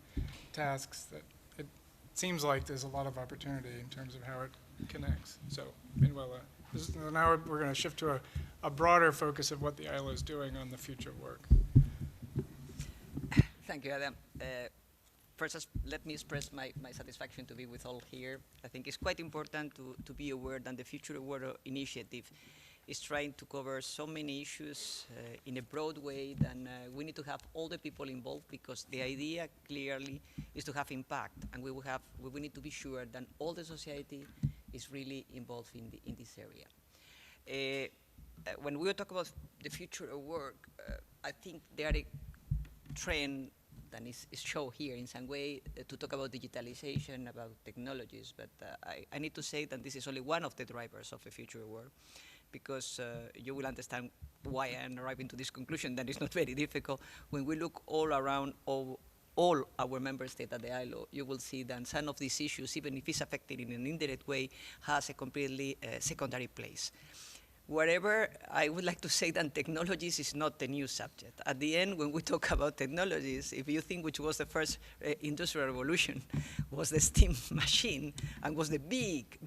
tasks. That it seems like there's a lot of opportunity in terms of how it connects. So, Manuela, now we're going to shift to a broader focus of what the ILO is doing on the future work. Thank you, Adam. First, let me express my satisfaction to be with all here. I think it's quite important to be aware that the Future Work Initiative is trying to cover so many issues in a broad way that we need to have all the people involved, because the idea clearly is to have impact, and we will need to be sure that all the society is really involved in this area. When we talk about the future of work, I think there are a trend that is shown here in some way to talk about digitalization, about technologies, but I need to say that this is only one of the drivers of the future of work, because you will understand why I'm arriving to this conclusion that it's not very difficult. When we look all around all our member states at the ILO, you will see that some of these issues, even if it's affected in an indirect way, has a completely secondary place. Wherever I would like to say that technologies is not the new subject. At the end, when we talk about technologies, if you think which was the first industrial revolution, was the steam machine, and was the big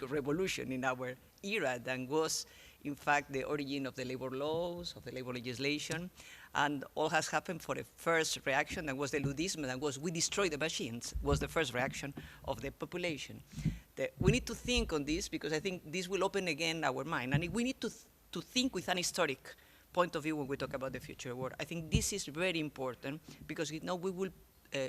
revolution in our era that was, in fact, the origin of the labor laws, of the labor legislation, and all has happened for the first reaction, that was the Ludism, that was we destroy the machines, was the first reaction of the population. We need to think on this, because I think this will open again our mind, and we need to think with an historic point of view when we talk about the future world. I think this is very important, because we will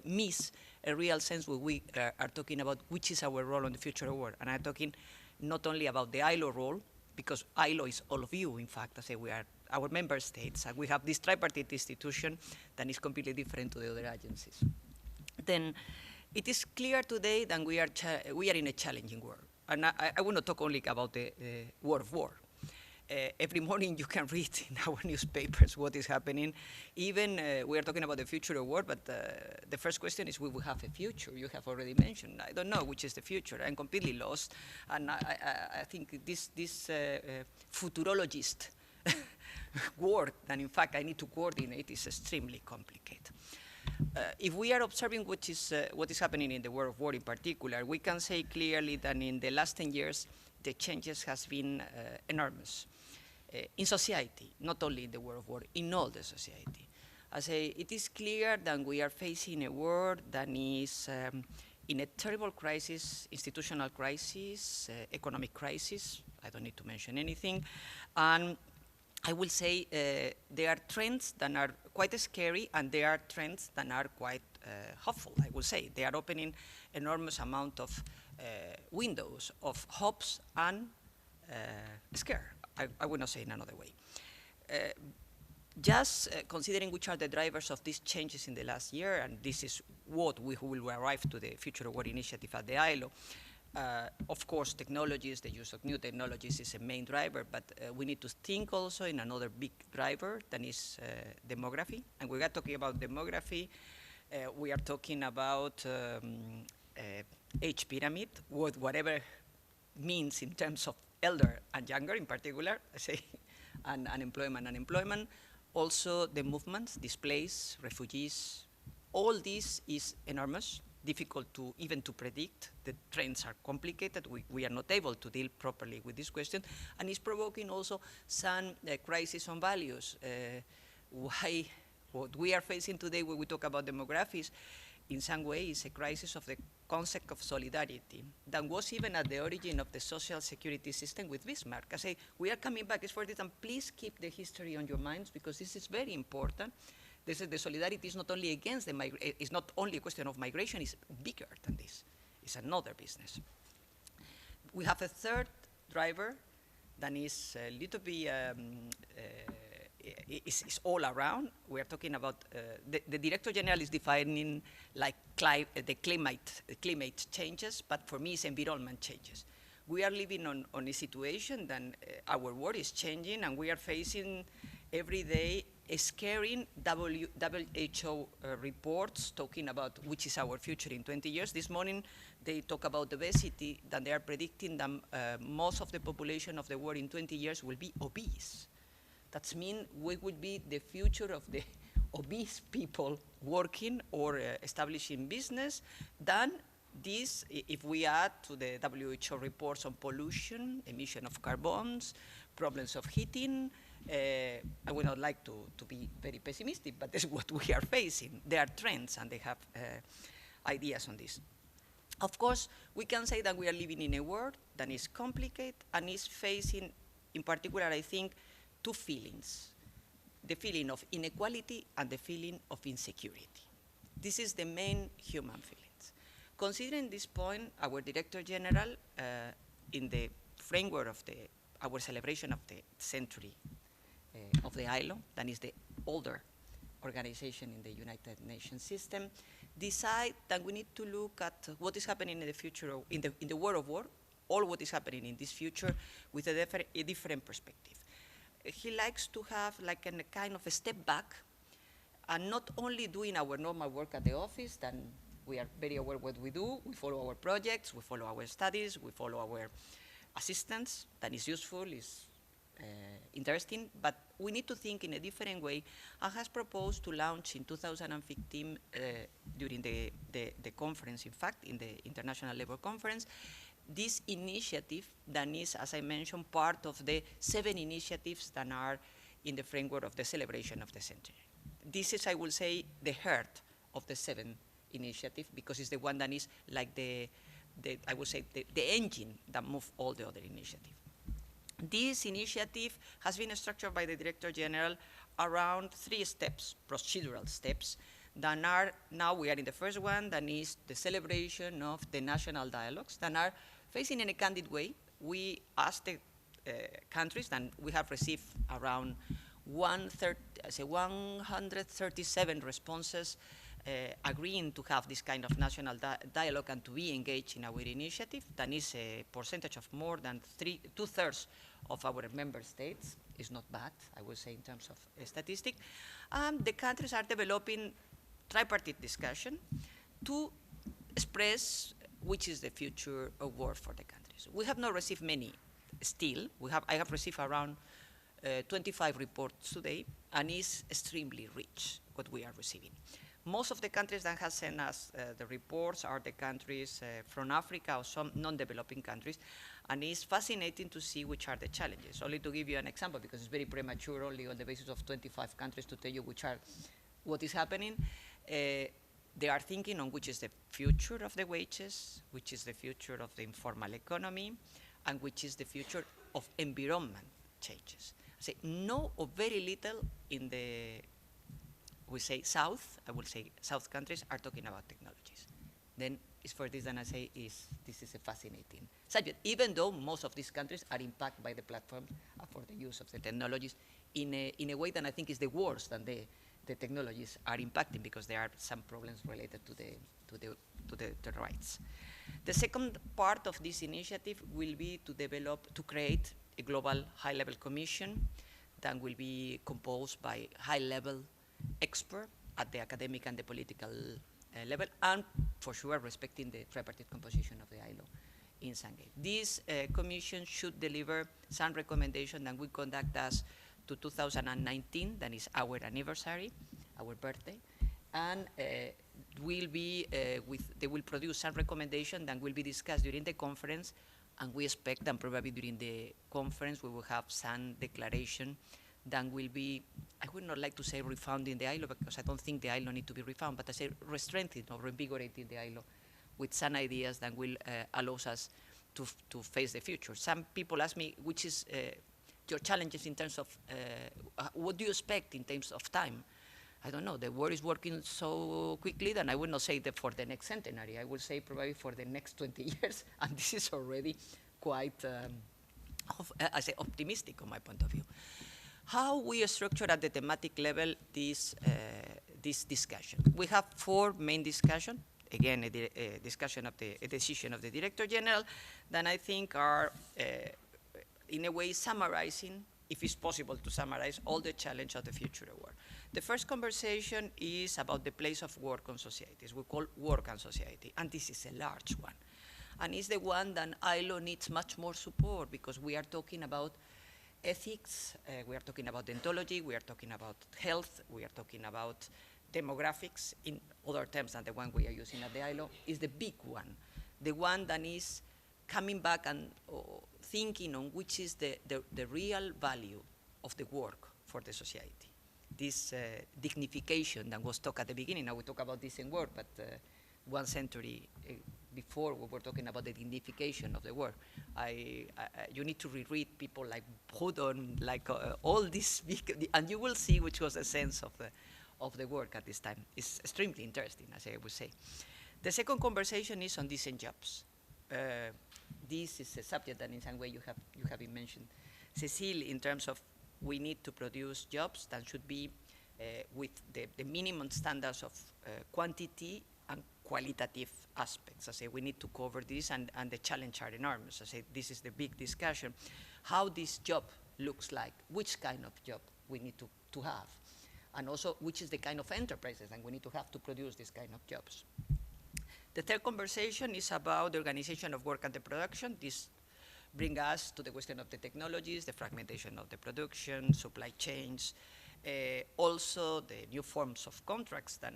miss a real sense when we are talking about which is our role on the future world. And I'm talking not only about the ILO role, because ILO is all of you, in fact. I say we are our member states, and we have this tripartite institution that is completely different to the other agencies. Then it is clear today that we are in a challenging world. And I will not talk only about the world of war. every morning you can read in our newspapers what is happening. Even we are talking about the future of work, but the first question is, will we have a future? You have already mentioned. I don't know which is the future. I'm completely lost. And I think this futurologist work that in fact I need to coordinate is extremely complicated. If we are observing what is happening in the world of work in particular, we can say clearly that in the last 10 years, the changes has been enormous in society, not only in the world of work, in all the society. I say it is clear that we are facing a world that is in a terrible crisis, institutional crisis, economic crisis. I don't need to mention anything. And I will say there are trends that are quite scary, and there are trends that are quite hopeful, I will say. They are opening enormous amount of windows of hopes and scare. I will not say in another way. Just considering which are the drivers of these changes in the last year, and this is what we will arrive to the Future of Work initiative at the ILO. Of course, technologies, the use of new technologies is a main driver, but we need to think also in another big driver that is demography. And we are talking about demography. We are talking about age pyramid, whatever means in terms of elder and younger in particular, I say, and unemployment. Also the movements, displaced, refugees, all this is enormous, difficult to even to predict. The trends are complicated. We are not able to deal properly with this question, and it's provoking also some crisis on values. Why what we are facing today when we talk about demographics in some way is a crisis of the concept of solidarity that was even at the origin of the social security system with Bismarck. I say, we are coming back, it's for this, and please keep the history on your minds because this is very important. This is the solidarity is not only against the it's not only a question of migration, it's bigger than this. It's another business. We have a third driver that is a little bit, is all around. We are talking about, the Director General is defining like the climate changes, but for me it's environment changes. We are living on a situation that our world is changing, and we are facing every day scaring WHO reports talking about which is our future in 20 years. This morning they talk about obesity, that they are predicting that most of the population of the world in 20 years will be obese. That means we would be the future of the obese people working or establishing business. Then this, if we add to the WHO reports on pollution, emission of carbons, problems of heating, I would not like to be very pessimistic, but that's what we are facing. There are trends, and they have ideas on this. Of course, we can say that we are living in a world that is complicated and is facing, in particular, I think, two feelings: the feeling of inequality and the feeling of insecurity. This is the main human feelings. Considering this point, our Director General, in the framework of our celebration of the century of the ILO, that is the older organization in the United Nations system, decide that we need to look at what is happening in the future, in the world of work, all what is happening in this future with a different perspective. He likes to have like a kind of a step back and not only doing our normal work at the office, then we are very aware what we do, we follow our projects, we follow our studies, we follow our assistance, that is useful, is interesting, but we need to think in a different way, and has proposed to launch in 2015 during the conference, in fact, in the International Labour Conference, this initiative that is, as I mentioned, part of the 7 initiatives that are in the framework of the celebration of the century. This is, I will say, the heart of the 7 initiative, because it's the one that is like I would say, the engine that moves all the other initiatives. This initiative has been structured by the Director General around 3 steps, procedural steps, that are, now we are in the first one, that is the celebration of the national dialogues, that are facing in a candid way. We asked the countries, and we have received around 137 responses agreeing to have this kind of national dialogue and to be engaged in our initiative. That is a percentage of more than 2/3 of our member states. Is not bad, I would say, in terms of statistic. The countries are developing tripartite discussion to express which is the future of work for the countries. We have not received many still. I have received around 25 reports today, and it's extremely rich what we are receiving. Most of the countries that have sent us the reports are the countries from Africa or some non-developing countries, and it's fascinating to see which are the challenges. Only to give you an example, because it's very premature, only on the basis of 25 countries to tell you what is happening. They are thinking on which is the future of the wages, which is the future of the informal economy, and which is the future of environment changes. I say no or very little in the, we say South, I will say South countries are talking about technologies. Then it's for this that I say this is a fascinating subject, even though most of these countries are impacted by the platform for the use of the technologies in a way that I think is the worst than the technologies are impacting, because there are some problems related to the rights. The second part of this initiative will be to create a global high-level commission that will be composed by high-level experts at the academic and the political level, and for sure respecting the tripartite composition of the ILO in some way. This commission should deliver some recommendations that we conduct us to 2019, that is our anniversary, our birthday, and they will produce some recommendations that will be discussed during the conference, and we expect that probably during the conference we will have some declaration that will be, I would not like to say refounding the ILO, because I don't think the ILO need to be refound, but I say strengthening or reinvigorating the ILO with some ideas that will allow us to face the future. Some people ask me, which is your challenges in terms of, what do you expect in terms of time? I don't know, the world is working so quickly that I would not say that for the next centenary, I would say probably for the next 20 years, and this is already quite, I say, optimistic on my point of view. How we structure at the thematic level this discussion. We have 4 main discussions. Again, a discussion of a decision of the Director General that I think are, in a way, summarizing, if it's possible to summarize, all the challenge of the future of work. The first conversation is about the place of work on societies. We call work and society, and this is a large one. And it's the one that ILO needs much more support, because we are talking about ethics, we are talking about deontology, we are talking about health, we are talking about demographics, in other terms than the one we are using at the ILO, is the big one, the one that is coming back and thinking on which is the real value of the work for the society. This dignification that was talked at the beginning, now we talk about decent work, but 1 century before we were talking about the dignification of the work. You need to reread people like Proudhon, like all these big, and you will see which was the sense of the work at this time. It's extremely interesting, as I would say. The second conversation is on decent jobs. This is a subject that in some way you have been mentioned, Cecile, in terms of we need to produce jobs that should be with the minimum standards of quantity and qualitative aspects. I say we need to cover this, and the challenges are enormous. I say this is the big discussion, how this job looks like, which kind of job we need to have, and also which is the kind of enterprises that we need to have to produce this kind of jobs. The third conversation is about the organization of work and the production. This brings us to the question of the technologies, the fragmentation of the production, supply chains, also the new forms of contracts that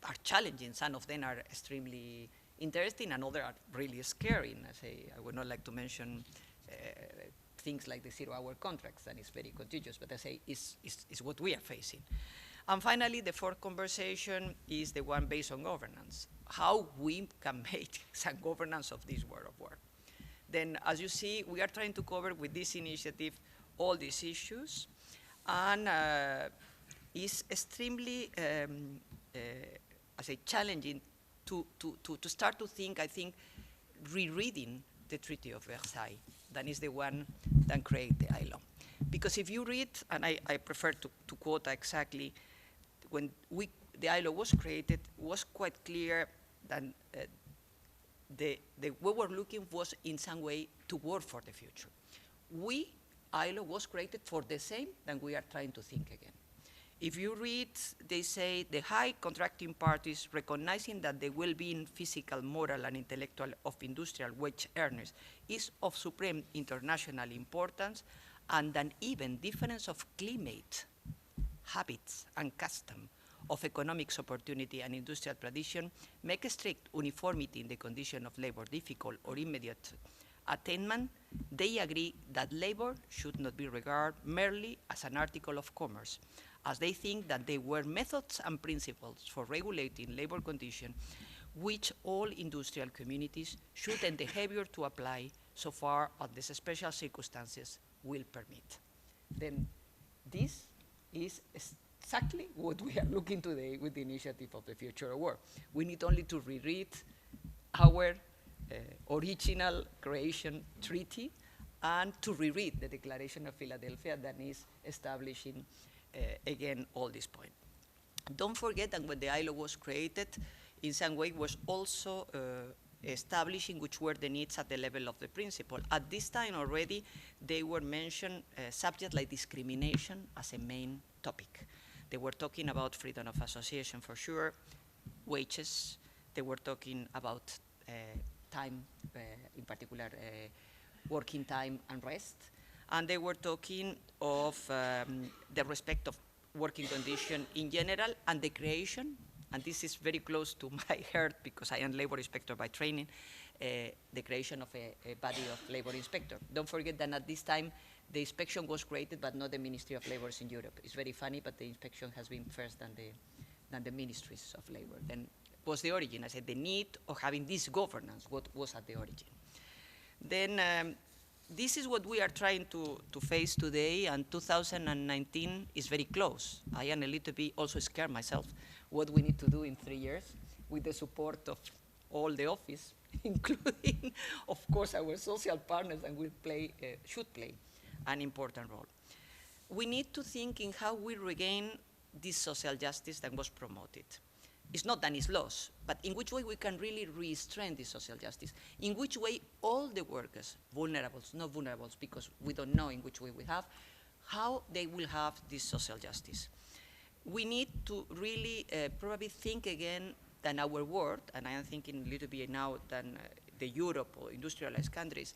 are challenging. Some of them are extremely interesting, and others are really scary. I would not like to mention things like the 0-hour contracts, that is very contagious, but I say it's what we are facing. And finally, the fourth conversation is the one based on governance, how we can make some governance of this world of work. Then, as you see, we are trying to cover with this initiative all these issues, and it's extremely, I say, challenging to start to think, I think, rereading the Treaty of Versailles. That is the one that created the ILO. Because if you read, and I prefer to quote exactly, when we the ILO was created, was quite clear that what we're looking was in some way to work for the future. ILO was created for the same that we are trying to think again. If you read, they say the high contracting parties recognizing that the well-being physical, moral, and intellectual of industrial wage earners is of supreme international importance, and an even difference of climate, habits, and custom of economic opportunity and industrial tradition make strict uniformity in the condition of labor difficult or immediate attainment. They agree that labor should not be regarded merely as an article of commerce, as they think that there were methods and principles for regulating labor conditions which all industrial communities should endeavor to apply so far as the special circumstances will permit. Then this is exactly what we are looking today with the initiative of the Future of Work. We need only to reread our original creation treaty and to reread the Declaration of Philadelphia that is establishing, again, all this point. Don't forget that when the ILO was created, in some way was also establishing which were the needs at the level of the principle. At this time already, they were mentioned subjects like discrimination as a main topic. They were talking about freedom of association for sure, wages. They were talking about time, in particular working time and rest. And they were talking of the respect of working condition in general and the creation, and this is very close to my heart because I am labor inspector by training, the creation of a body of labor inspector. Don't forget that at this time, the inspection was created, but not the Ministry of Labor in Europe. It's very funny, but the inspection has been first than the ministries of labor. Then was the origin. I said the need of having this governance, what was at the origin. Then this is what we are trying to face today, and 2019 is very close. I am a little bit also scared myself what we need to do in 3 years with the support of all the office, including, of course, our social partners, and should play an important role. We need to think in how we regain this social justice that was promoted. It's not that it's lost, but in which way we can really restrain this social justice, in which way all the workers, vulnerables, not vulnerables, because we don't know in which way we have, how they will have this social justice. We need to really probably think again than our world, and I am thinking a little bit now than the Europe or industrialized countries,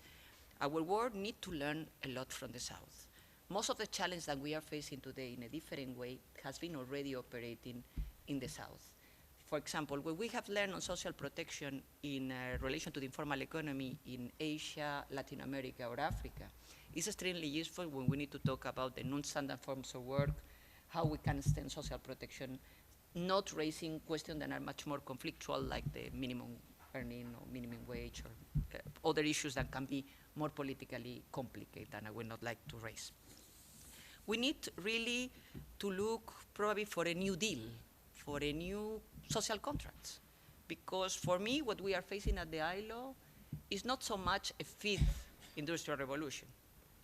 our world need to learn a lot from the South. Most of the challenge that we are facing today in a different way has been already operating in the South. For example, what we have learned on social protection in relation to the informal economy in Asia, Latin America, or Africa is extremely useful when we need to talk about the non-standard forms of work, how we can extend social protection, not raising questions that are much more conflictual, like the minimum earning or minimum wage, or other issues that can be more politically complicated, and I would not like to raise. We need really to look probably for a new deal, for a new social contracts. Because for me, what we are facing at the ILO is not so much a fifth industrial revolution.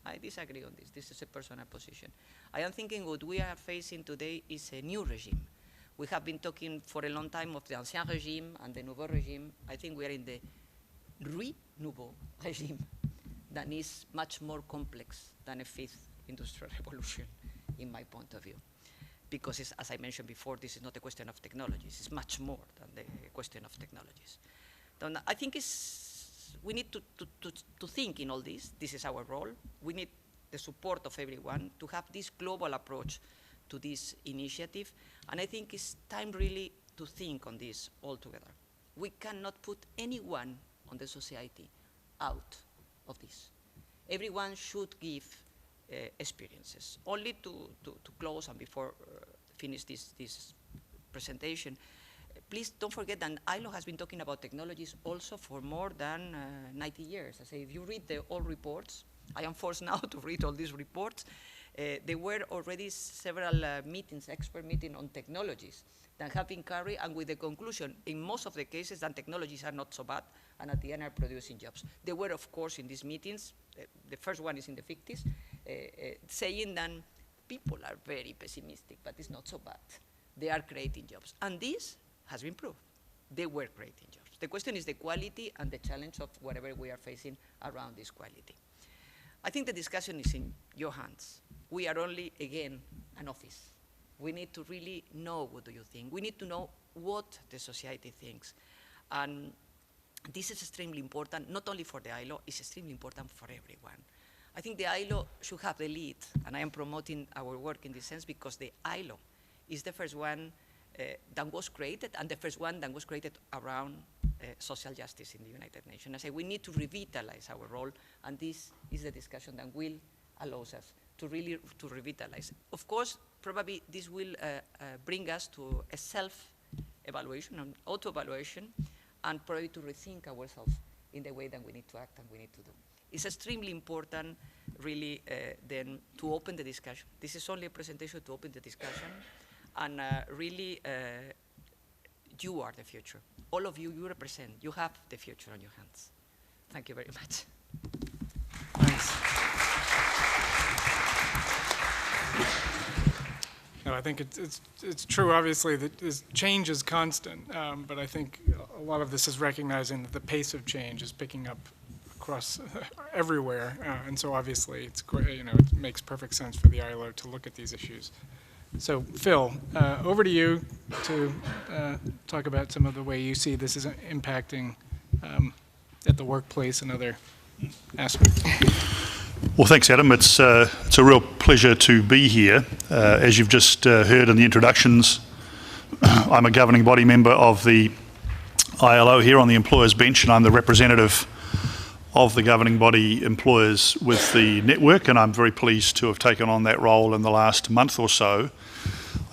I disagree on this. This is a personal position. I am thinking what we are facing today is a new regime. We have been talking for a long time of the ancien regime and the nouveau regime. I think we are in the nouveau regime that is much more complex than a fifth industrial revolution, in my point of view. Because, as I mentioned before, this is not a question of technologies. It's much more than the question of technologies. Then I think we need to think in all this. This is our role. We need the support of everyone to have this global approach to this initiative. And I think it's time really to think on this all together. We cannot put anyone on the society out of this. Everyone should give experiences. Only to close and before finish this presentation, please don't forget that ILO has been talking about technologies also for more than 90 years. I say, if you read all reports, I am forced now to read all these reports, there were already several meetings, expert meetings on technologies that have been carried, and with the conclusion, in most of the cases, that technologies are not so bad, and at the end are producing jobs. There were, of course, in these meetings, the first one is in the 50s, saying that people are very pessimistic, but it's not so bad. they are creating jobs. And this has been proved. They were creating jobs. The question is the quality and the challenge of whatever we are facing around this quality. I think the discussion is in your hands. We are only, again, an office. We need to really know what do you think. We need to know what the society thinks. And this is extremely important, not only for the ILO, it's extremely important for everyone. I think the ILO should have the lead, and I am promoting our work in this sense because the ILO is the first one that was created, and the first one that was created around social justice in the United Nations. I say we need to revitalize our role, and this is the discussion that will allow us to really revitalize. Of course, probably this will bring us to a self-evaluation, an auto-evaluation, and probably to rethink ourselves in the way that we need to act and we need to do. It's extremely important, really, then to open the discussion. This is only a presentation to open the discussion, and really, you are the future. All of you, you represent. You have the future on your hands. Thank you very much. Thanks. No, I think it's true, obviously, that change is constant, but I think a lot of this is recognizing that the pace of change is picking up across everywhere, and so obviously it's it makes perfect sense for the ILO to look at these issues. So Phil, over to you to talk about some of the way you see this is impacting at the workplace and other aspects. Well, thanks, Adam. It's a real pleasure to be here. As you've just heard in the introductions, I'm a governing body member of the ILO here on the employers bench, and I'm the representative of the governing body employers with the network, and I'm very pleased to have taken on that role in the last month or so.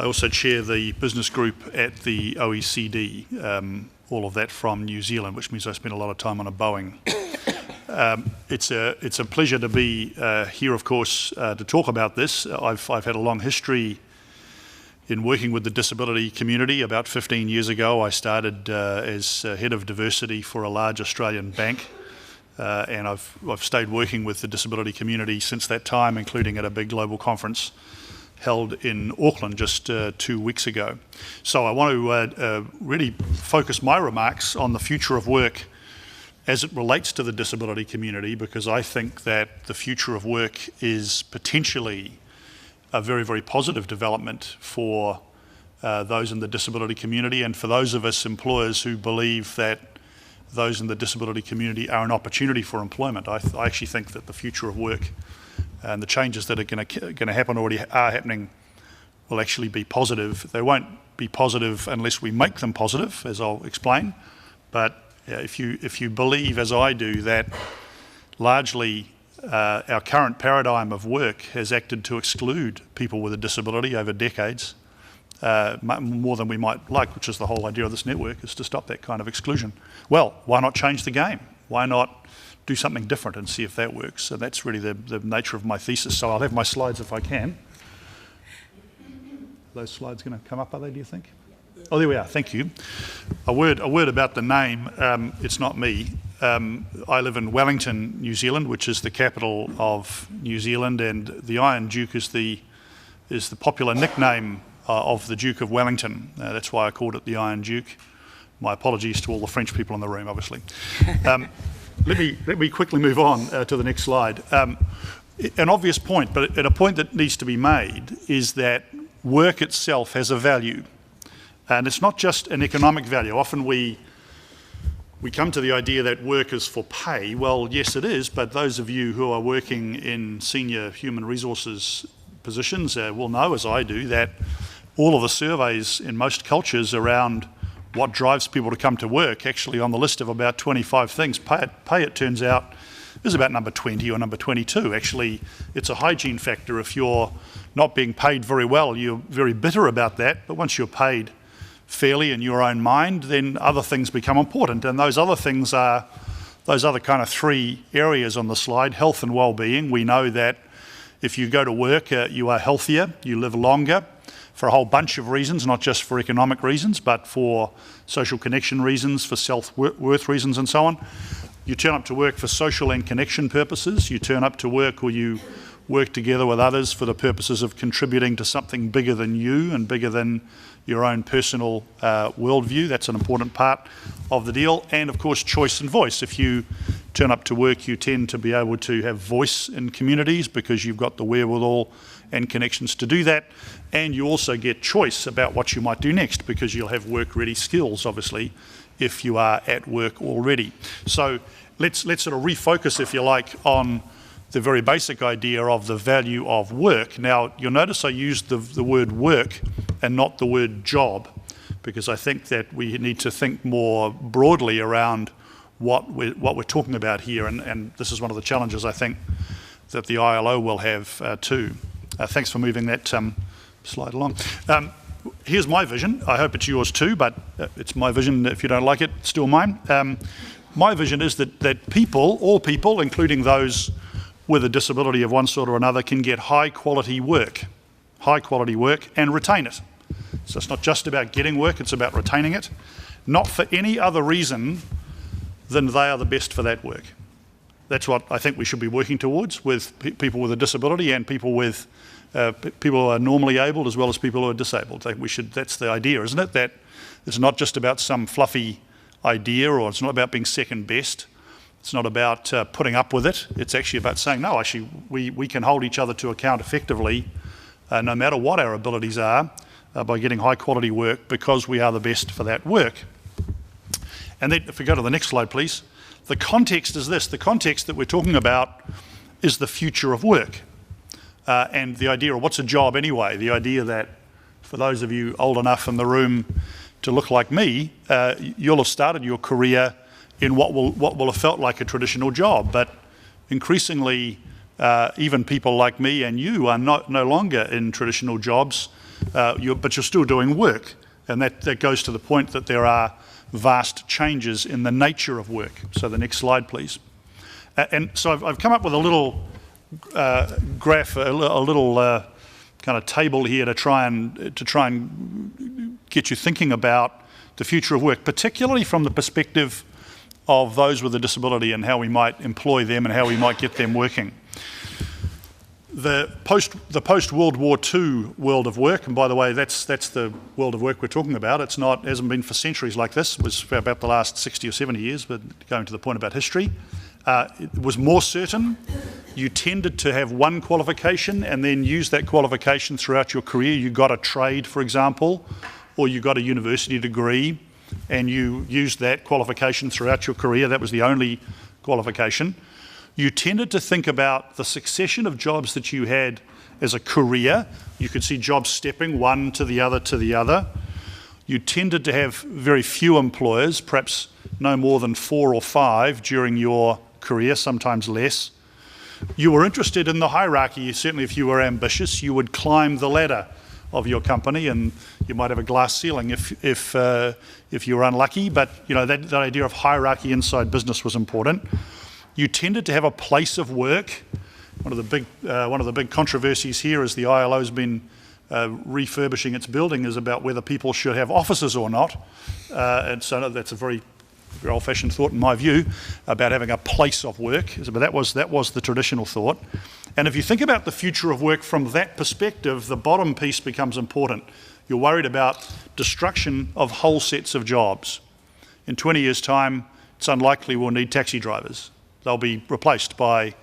I also chair the business group at the OECD, all of that from New Zealand, which means I spend a lot of time on a Boeing. It's a pleasure to be here, of course, to talk about this. I've had a long history in working with the disability community. About 15 years ago, I started as head of diversity for a large Australian bank. And I've stayed working with the disability community since that time, including at a big global conference held in Auckland just 2 weeks ago. So I want to really focus my remarks on the future of work as it relates to the disability community, because I think that the future of work is potentially a very, very positive development for those in the disability community, and for those of us employers who believe that those in the disability community are an opportunity for employment. I actually think that the future of work and the changes that are going to happen, already are happening, will actually be positive. They won't be positive unless we make them positive, as I'll explain. But if you believe, as I do, that largely our current paradigm of work has acted to exclude people with a disability over decades, more than we might like, which is the whole idea of this network, is to stop that kind of exclusion. Well, why not change the game? Why not do something different and see if that works? So that's really the nature of my thesis. So I'll have my slides if I can. Are those slides going to come up, are they, do you think? Oh, there we are, thank you. A word about the name. It's not me. I live in Wellington, New Zealand, which is the capital of New Zealand, and the Iron Duke is the popular nickname of the Duke of Wellington. That's why I called it the Iron Duke. My apologies to all the French people in the room, obviously. Let me quickly move on to the next slide. An obvious point, but a point that needs to be made, is that work itself has a value. And it's not just an economic value. Often we come to the idea that work is for pay. Well, yes, it is, but those of you who are working in senior human resources positions will know, as I do, that all of the surveys in most cultures around what drives people to come to work, actually on the list of about 25 things, pay it turns out, is about number 20 or number 22. Actually, it's a hygiene factor. If you're not being paid very well, you're very bitter about that, but once you're paid fairly in your own mind, then other things become important, and those other things are those other kind of three areas on the slide: health and well-being. We know that if you go to work, you are healthier, you live longer, for a whole bunch of reasons, not just for economic reasons, but for social connection reasons, for self-worth reasons, and so on. You turn up to work for social and connection purposes. You turn up to work, or you work together with others for the purposes of contributing to something bigger than you and bigger than your own personal worldview. That's an important part of the deal. And of course, choice and voice. If you turn up to work, you tend to be able to have voice in communities because you've got the wherewithal and connections to do that. And you also get choice about what you might do next because you'll have work-ready skills, obviously, if you are at work already. So let's sort of refocus, if you like, on the very basic idea of the value of work. Now, you'll notice I used the word work and not the word job, because I think that we need to think more broadly around what we're talking about here, and this is one of the challenges I think that the ILO will have too. Thanks for moving that slide along. Here's my vision. I hope it's yours too, but it's my vision. If you don't like it, it's still mine. My vision is that people, all people, including those with a disability of one sort or another, can get high quality work and retain it. So it's not just about getting work, it's about retaining it, not for any other reason than they are the best for that work. That's what I think we should be working towards with people with a disability and people with people who are normally able as well as people who are disabled. I think we should. That's the idea, isn't it? That it's not just about some fluffy idea, or it's not about being second best. It's not about putting up with it. It's actually about saying, no, actually, we can hold each other to account effectively, no matter what our abilities are, by getting high quality work because we are the best for that work. And then, if we go to the next slide, please. The context is this. The context that we're talking about is the future of work. And the idea of what's a job anyway, the idea that for those of you old enough in the room to look like me, you'll have started your career in what will have felt like a traditional job. But increasingly, even people like me and you are no longer in traditional jobs, but you're still doing work. And that goes to the point that there are vast changes in the nature of work. So the next slide, please. And so I've come up with a little graph, a little kind of table here to try and get you thinking about the future of work, particularly from the perspective of those with a disability and how we might employ them and how we might get them working. The post-World War II world of work, and by the way, that's the world of work we're talking about. It hasn't been for centuries like this. It was for about the last 60 or 70 years, but going to the point about history. It was more certain. You tended to have one qualification and then use that qualification throughout your career. You got a trade, for example, or you got a university degree and you used that qualification throughout your career. That was the only qualification. You tended to think about the succession of jobs that you had as a career. You could see jobs stepping one to the other to the other. You tended to have very few employers, perhaps no more than 4 or 5 during your career, sometimes less. You were interested in the hierarchy. Certainly if you were ambitious, you would climb the ladder of your company, and you might have a glass ceiling if you were unlucky, but you know that idea of hierarchy inside business was important. You tended to have a place of work. One of the big controversies here is the ILO's been refurbishing its building is about whether people should have offices or not, and so that's a very old-fashioned thought in my view about having a place of work. But that was the traditional thought. And if you think about the future of work from that perspective, the bottom piece becomes important. You're worried about destruction of whole sets of jobs. In 20 years' time, it's unlikely we'll need taxi drivers. They'll be replaced by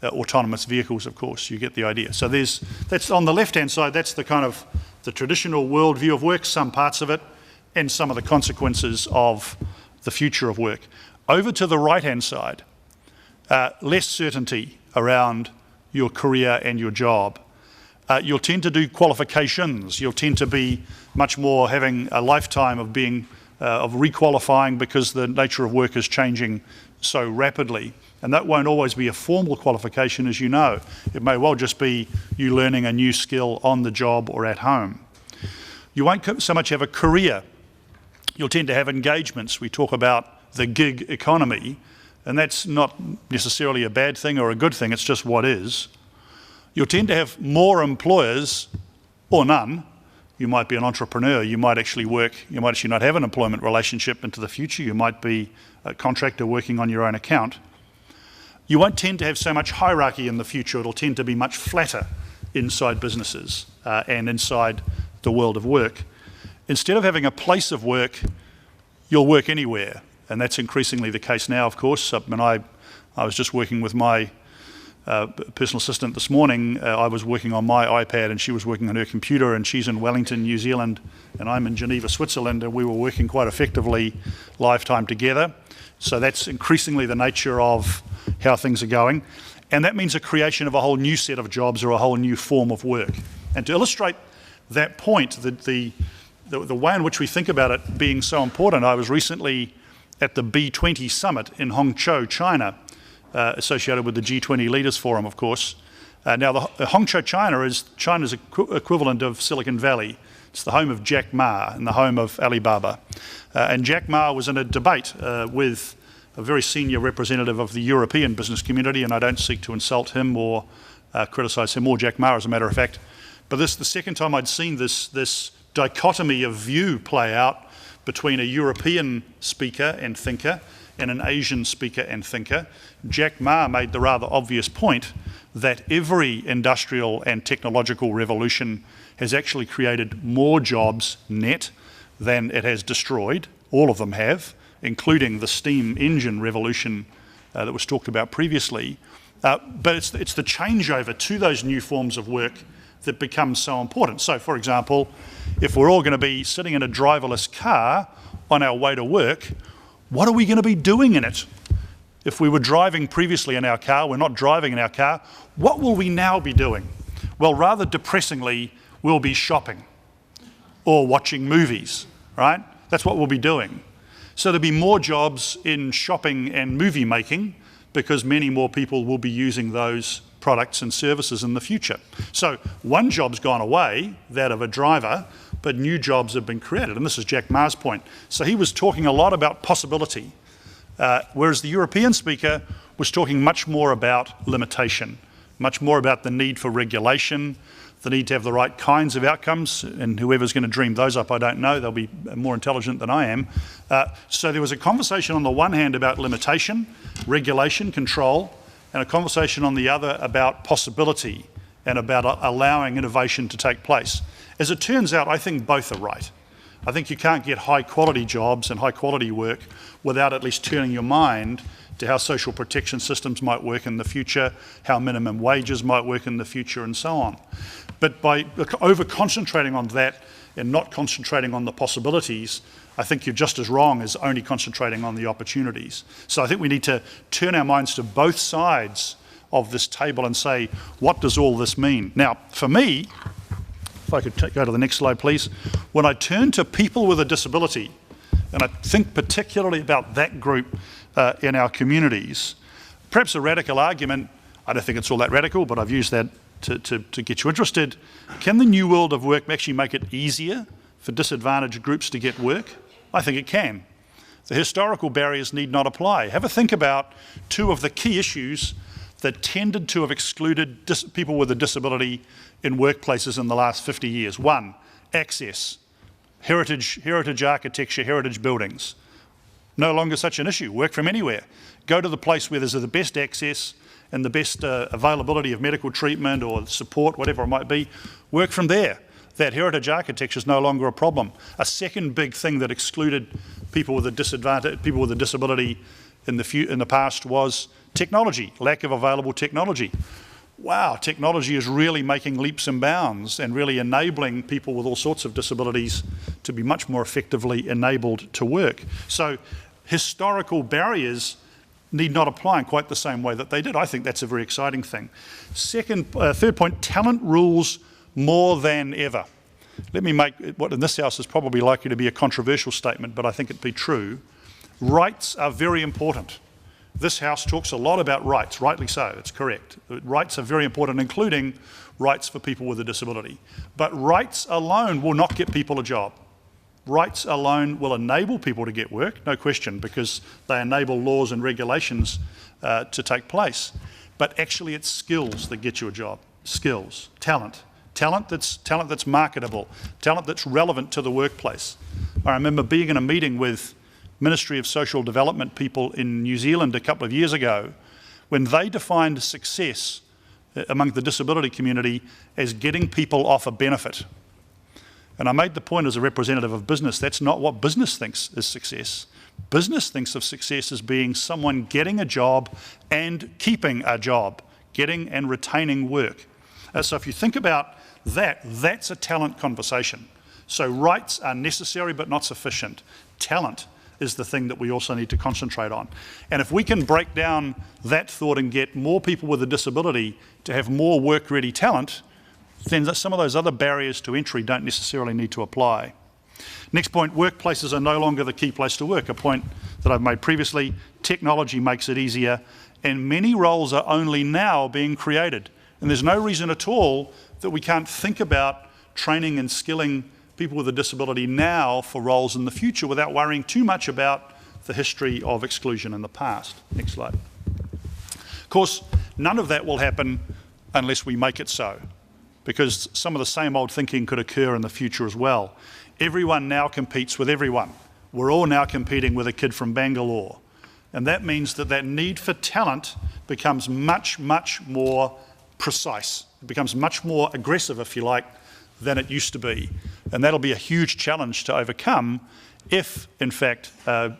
autonomous vehicles, of course. You get the idea. So that's on the left-hand side, that's the kind of the traditional worldview of work, some parts of it, and some of the consequences of the future of work. Over to the right-hand side, less certainty around your career and your job. You'll tend to do qualifications. You'll tend to be much more having a lifetime of being of requalifying because the nature of work is changing so rapidly. And that won't always be a formal qualification, as you know. It may well just be you learning a new skill on the job or at home. You won't so much have a career. You'll tend to have engagements. We talk about the gig economy, and that's not necessarily a bad thing or a good thing, it's just what is. You'll tend to have more employers or none. You might be an entrepreneur, you might actually not have an employment relationship into the future, you might be a contractor working on your own account. You won't tend to have so much hierarchy in the future, it'll tend to be much flatter inside businesses and inside the world of work. instead of having a place of work, you'll work anywhere. And that's increasingly the case now, of course. I was just working with my personal assistant this morning. I was working on my iPad and she was working on her computer, and she's in Wellington, New Zealand, and I'm in Geneva, Switzerland, and we were working quite effectively lifetime together. So that's increasingly the nature of how things are going. And that means a creation of a whole new set of jobs or a whole new form of work. And to illustrate that point, the way in which we think about it being so important, I was recently at the B20 summit in Hangzhou, China, associated with the G20 Leaders Forum, of course. Now, the Hangzhou, China is China's equivalent of Silicon Valley. It's the home of Jack Ma and the home of Alibaba. And Jack Ma was in a debate with a very senior representative of the European business community, and I don't seek to insult him or criticise him or Jack Ma, as a matter of fact. But this is the second time I'd seen this dichotomy of view play out between a European speaker and thinker and an Asian speaker and thinker. Jack Ma made the rather obvious point that every industrial and technological revolution has actually created more jobs net than it has destroyed. All of them have, including the steam engine revolution that was talked about previously. But it's the changeover to those new forms of work that becomes so important. So, for example, if we're all going to be sitting in a driverless car on our way to work, what are we going to be doing in it? If we were driving previously in our car, we're not driving in our car, what will we now be doing? Well, rather depressingly, we'll be shopping or watching movies, right? That's what we'll be doing. So there'll be more jobs in shopping and movie making because many more people will be using those products and services in the future. So one job's gone away, that of a driver, but new jobs have been created. And this is Jack Ma's point. So he was talking a lot about possibility, whereas the European speaker was talking much more about limitation, much more about the need for regulation, the need to have the right kinds of outcomes, and whoever's going to dream those up, I don't know. They'll be more intelligent than I am. So there was a conversation on the one hand about limitation, regulation, control, and a conversation on the other about possibility and about allowing innovation to take place. As it turns out, I think both are right. I think you can't get high quality jobs and high quality work without at least turning your mind to how social protection systems might work in the future, how minimum wages might work in the future, and so on. But by over-concentrating on that and not concentrating on the possibilities, I think you're just as wrong as only concentrating on the opportunities. So I think we need to turn our minds to both sides of this table and say, what does all this mean? Now, for me, if I could go to the next slide, please. When I turn to people with a disability, and I think particularly about that group in our communities, perhaps a radical argument, I don't think it's all that radical, but I've used that to get you interested. Can the new world of work actually make it easier for disadvantaged groups to get work? I think it can. The historical barriers need not apply. Have a think about two of the key issues that tended to have excluded people with a disability in workplaces in the last 50 years. One, access. Heritage architecture, heritage buildings. No longer such an issue. Work from anywhere. Go to the place where there's the best access and the best availability of medical treatment or support, whatever it might be. Work from there. That heritage architecture is no longer a problem. A second big thing that excluded people with a disability in the past was technology, lack of available technology. Wow, technology is really making leaps and bounds and really enabling people with all sorts of disabilities to be much more effectively enabled to work. So historical barriers need not apply in quite the same way that they did. I think that's a very exciting thing. Third point, talent rules more than ever. Let me make what in this house is probably likely to be a controversial statement, but I think it be true. Rights are very important. This house talks a lot about rights, rightly so, it's correct. Rights are very important, including rights for people with a disability. But rights alone will not get people a job. Rights alone will enable people to get work, no question, because they enable laws and regulations to take place. But actually it's skills that get you a job. Skills, talent. Talent that's marketable, talent that's relevant to the workplace. I remember being in a meeting with Ministry of Social Development people in New Zealand a couple of years ago when they defined success among the disability community as getting people off a benefit. And I made the point as a representative of business, that's not what business thinks is success. Business thinks of success as being someone getting a job and keeping a job, getting and retaining work. So if you think about that, that's a talent conversation. So rights are necessary but not sufficient. Talent is the thing that we also need to concentrate on. And if we can break down that thought and get more people with a disability to have more work-ready talent, then some of those other barriers to entry don't necessarily need to apply. Next point, workplaces are no longer the key place to work, a point that I've made previously. Technology makes it easier, and many roles are only now being created. And there's no reason at all that we can't think about training and skilling people with a disability now for roles in the future without worrying too much about the history of exclusion in the past. Next slide. Of course, none of that will happen unless we make it so, because some of the same old thinking could occur in the future as well. Everyone now competes with everyone. We're all now competing with a kid from Bangalore. And that means that that need for talent becomes much, much more precise. It becomes much more aggressive, if you like, than it used to be. And that'll be a huge challenge to overcome if, in fact,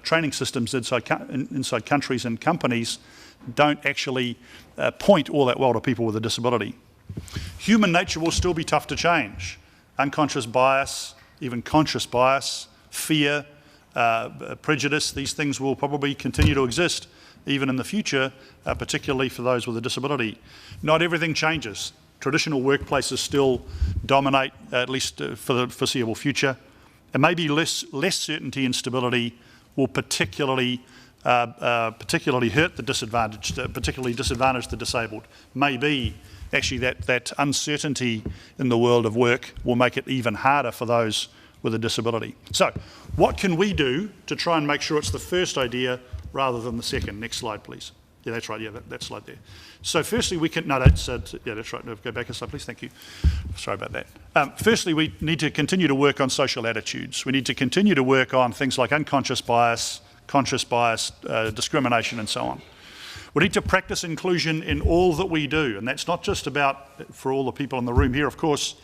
training systems inside countries and companies don't actually point all that well to people with a disability. Human nature will still be tough to change. Unconscious bias, even conscious bias, fear, prejudice, these things will probably continue to exist even in the future, particularly for those with a disability. Not everything changes. Traditional workplaces still dominate, at least for the foreseeable future, and maybe less certainty and stability will particularly hurt the disadvantaged, particularly disadvantage the disabled. Maybe actually that uncertainty in the world of work will make it even harder for those with a disability. So what can we do to try and make sure it's the first idea rather than the second? Next slide, please. Yeah, that's right. Yeah, that slide there. So firstly, we can, no, that's right. No, go back a slide, please. Thank you. Sorry about that. Firstly, we need to continue to work on social attitudes. We need to continue to work on things like unconscious bias, conscious bias, discrimination, and so on. We need to practice inclusion in all that we do, and that's not just about, for all the people in the room here, of course,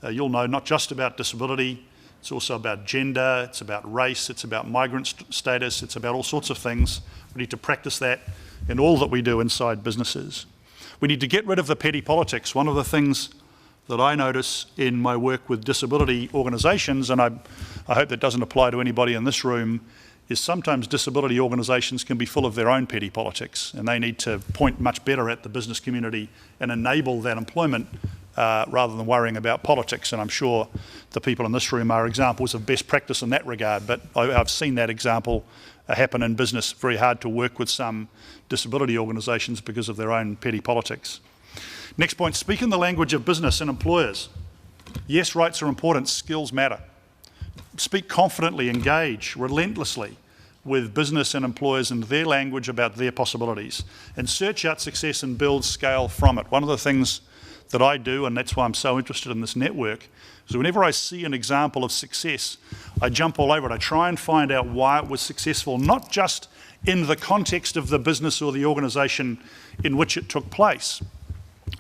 you'll know, not just about disability. It's also about gender, it's about race, it's about migrant status, it's about all sorts of things. We need to practice that in all that we do inside businesses. We need to get rid of the petty politics. One of the things that I notice in my work with disability organisations, and I hope that doesn't apply to anybody in this room, is sometimes disability organisations can be full of their own petty politics, and they need to point much better at the business community and enable that employment rather than worrying about politics. And I'm sure the people in this room are examples of best practice in that regard, but I've seen that example happen in business. Very hard to work with some disability organisations because of their own petty politics. Next point, speak in the language of business and employers. Yes, rights are important, skills matter. Speak confidently, engage relentlessly with business and employers in their language about their possibilities, and search out success and build scale from it. One of the things that I do, and that's why I'm so interested in this network, is whenever I see an example of success, I jump all over it. I try and find out why it was successful, not just in the context of the business or the organisation in which it took place,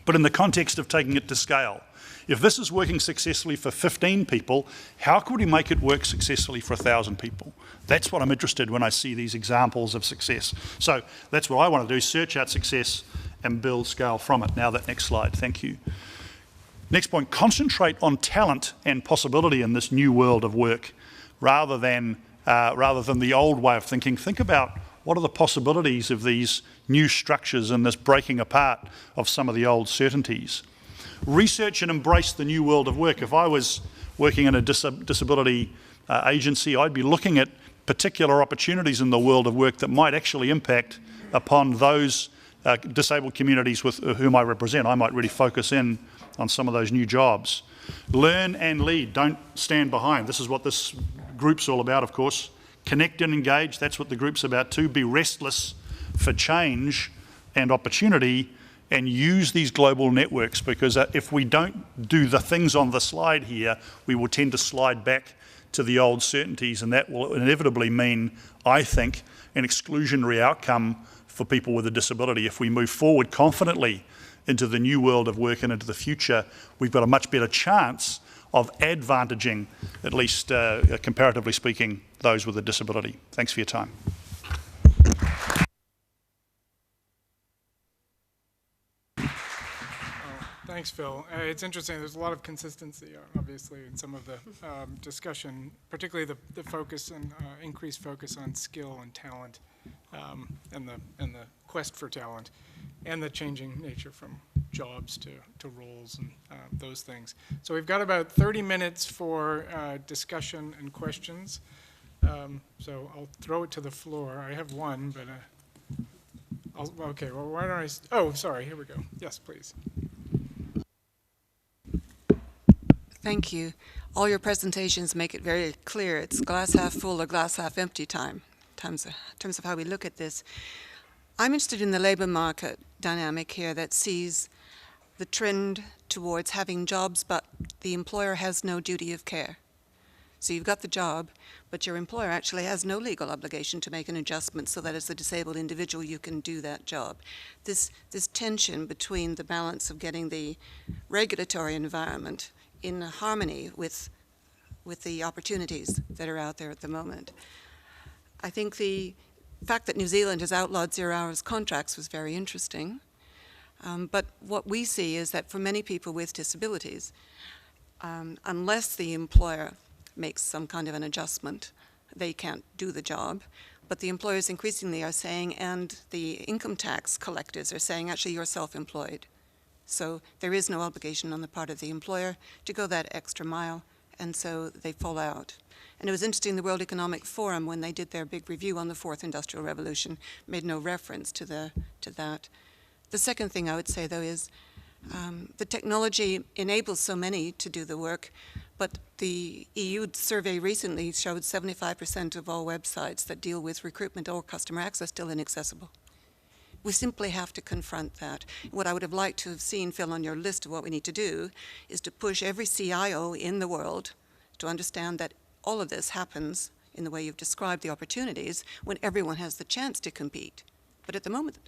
but in the context of taking it to scale. If this is working successfully for 15 people, how could we make it work successfully for 1,000 people? That's what I'm interested in when I see these examples of success. So that's what I want to do, search out success and build scale from it. Now that next slide, thank you. Next point, concentrate on talent and possibility in this new world of work rather than the old way of thinking. Think about what are the possibilities of these new structures and this breaking apart of some of the old certainties. Research and embrace the new world of work. If I was working in a disability agency, I'd be looking at particular opportunities in the world of work that might actually impact upon those disabled communities with whom I represent. I might really focus in on some of those new jobs. Learn and lead, don't stand behind. This is what this group's all about, of course. Connect and engage, that's what the group's about too. Be restless for change and opportunity, and use these global networks, because if we don't do the things on the slide here, we will tend to slide back to the old certainties, and that will inevitably mean, I think, an exclusionary outcome for people with a disability. If we move forward confidently into the new world of work and into the future, we've got a much better chance of advantaging, at least comparatively speaking, those with a disability. Thanks for your time. Thanks, Phil. It's interesting. There's a lot of consistency, obviously, in some of the discussion, particularly the focus and increased focus on skill and talent, and the quest for talent, and the changing nature from jobs to roles and those things. So we've got about 30 minutes for discussion and questions. So I'll throw it to the floor. I have one, but okay. Well, why don't I? Oh, sorry. Here we go. Yes, please. Thank you. All your presentations make it very clear it's glass half full or glass half empty time in terms of how we look at this. I'm interested in the labor market dynamic here that sees the trend towards having jobs, but the employer has no duty of care. So you've got the job, but your employer actually has no legal obligation to make an adjustment so that as a disabled individual you can do that job. This tension between the balance of getting the regulatory environment in harmony with the opportunities that are out there at the moment. I think the fact that New Zealand has outlawed 0 hours contracts was very interesting. But what we see is that for many people with disabilities, unless the employer makes some kind of an adjustment, they can't do the job. But the employers increasingly are saying, and the income tax collectors are saying, actually, you're self-employed. So there is no obligation on the part of the employer to go that extra mile, and so they fall out. And it was interesting, the World Economic Forum, when they did their big review on the Fourth Industrial Revolution, made no reference to that. The second thing I would say, though, is the technology enables so many to do the work, but the EU survey recently showed 75% of all websites that deal with recruitment or customer access still inaccessible. We simply have to confront that. What I would have liked to have seen, Phil, on your list of what we need to do is to push every CIO in the world to understand that all of this happens in the way you've described the opportunities when everyone has the chance to compete. But at the moment,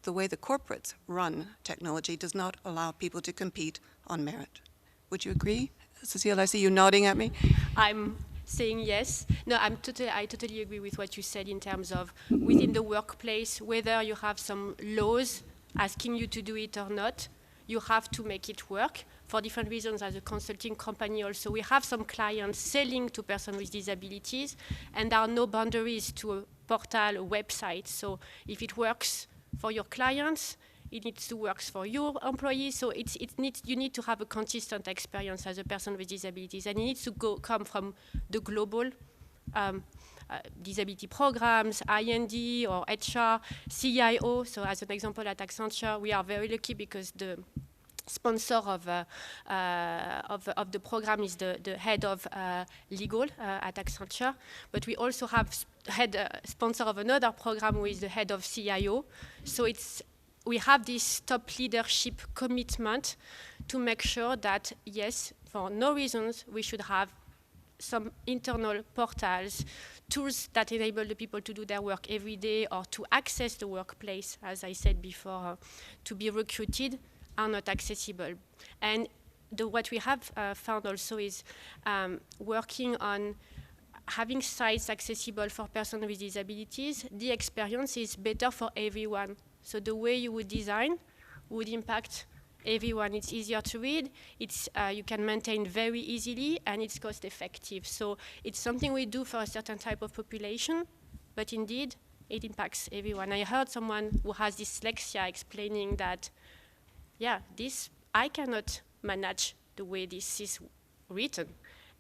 the way the corporates run technology does not allow people to compete on merit. Would you agree? Cecile, I see you nodding at me. I'm saying yes. No, I totally agree with what you said in terms of within the workplace, whether you have some laws asking you to do it or not, you have to make it work for different reasons. As a consulting company also, we have some clients selling to persons with disabilities, and there are no boundaries to a portal, a website. So if it works for your clients, it needs to work for your employees. So you need to have a consistent experience as a person with disabilities, and it needs to come from the global disability programs, IND or HR, CIO. So as an example at Accenture, we are very lucky because the sponsor of the program is the head of legal at Accenture, but we also have sponsor of another program who is the head of CIO. So we have this top leadership commitment to make sure that, yes, for no reasons, we should have some internal portals, tools that enable the people to do their work every day or to access the workplace, as I said before, to be recruited, are not accessible. And what we have found also is working on having sites accessible for persons with disabilities, the experience is better for everyone. So the way you would design would impact everyone. It's easier to read, you can maintain very easily, and it's cost effective. So it's something we do for a certain type of population, but indeed, it impacts everyone. I heard someone who has dyslexia explaining that, yeah, I cannot manage the way this is written.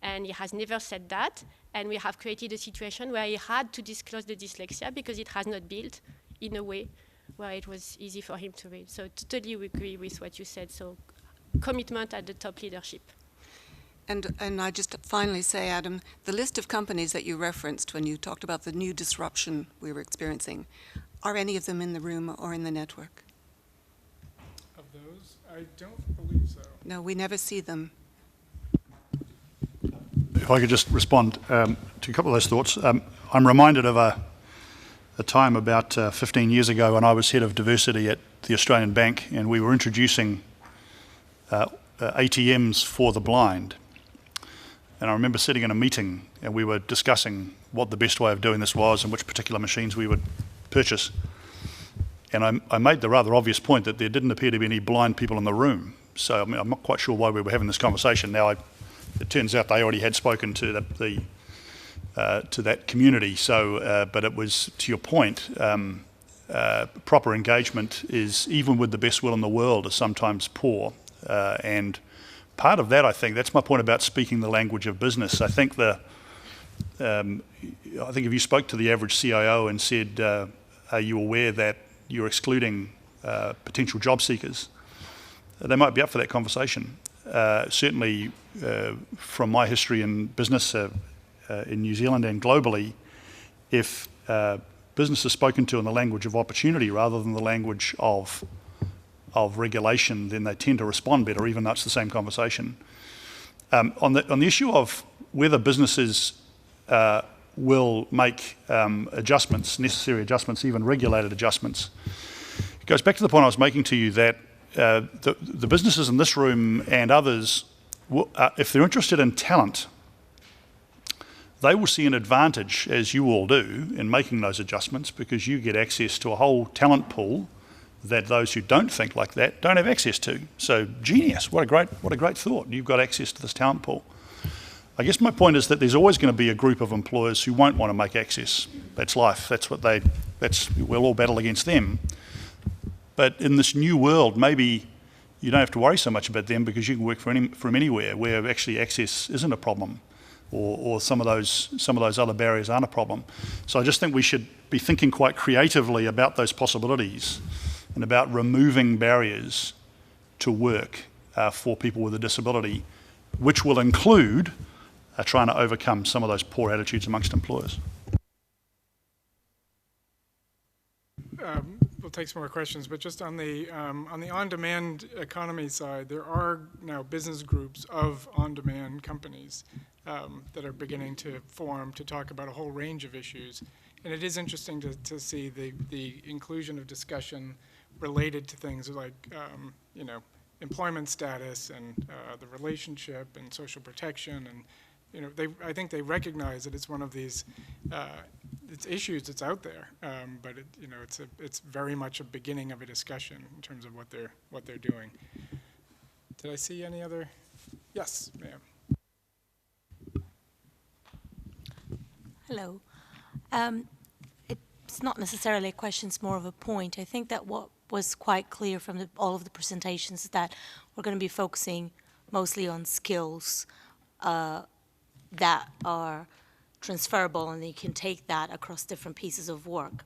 And he has never said that, and we have created a situation where he had to disclose the dyslexia because it has not built in a way where it was easy for him to read. So totally agree with what you said. So commitment at the top leadership. And I just finally say, Adam, the list of companies that you referenced when you talked about the new disruption we were experiencing, are any of them in the room or in the network? Of those, I don't believe so. No, we never see them. If I could just respond to a couple of those thoughts. I'm reminded of a time about 15 years ago when I was head of diversity at the Australian Bank, and we were introducing ATMs for the blind. And I remember sitting in a meeting and we were discussing what the best way of doing this was and which particular machines we would purchase. And I made the rather obvious point that there didn't appear to be any blind people in the room. So I mean, I'm not quite sure why we were having this conversation. Now, it turns out they already had spoken to to that community. So, but it was, to your point, proper engagement is, even with the best will in the world, is sometimes poor. And part of that, I think, that's my point about speaking the language of business. I think if you spoke to the average CIO and said, "Are you aware that you're excluding potential job seekers?" They might be up for that conversation. Certainly, from my history in business in New Zealand and globally, if business is spoken to in the language of opportunity rather than the language of regulation, then they tend to respond better, even though it's the same conversation. On the issue of whether businesses will make adjustments, necessary adjustments, even regulated adjustments, it goes back to the point I was making to you that the businesses in this room and others, if they're interested in talent, they will see an advantage, as you all do, in making those adjustments, because you get access to a whole talent pool that those who don't think like that don't have access to. So genius, what a great thought. You've got access to this talent pool. I guess my point is that there's always going to be a group of employers who won't want to make access. That's life. We'll all battle against them. But in this new world, maybe you don't have to worry so much about them because you can work from anywhere where actually access isn't a problem, or some of those other barriers aren't a problem. So I just think we should be thinking quite creatively about those possibilities and about removing barriers to work for people with a disability, which will include trying to overcome some of those poor attitudes amongst employers. We'll take some more questions, but just on the on-demand economy side, there are now business groups of on-demand companies that are beginning to form to talk about a whole range of issues. And it is interesting to see the inclusion of discussion related to things like, employment status and the relationship and social protection. And, I think they recognize that it's one of these it's issues that's out there, but it's very much a beginning of a discussion in terms of what they're doing. Did I see any other? Yes, ma'am. Hello. It's not necessarily a question, it's more of a point. I think that what was quite clear from all of the presentations is that we're going to be focusing mostly on skills that are transferable, and you can take that across different pieces of work.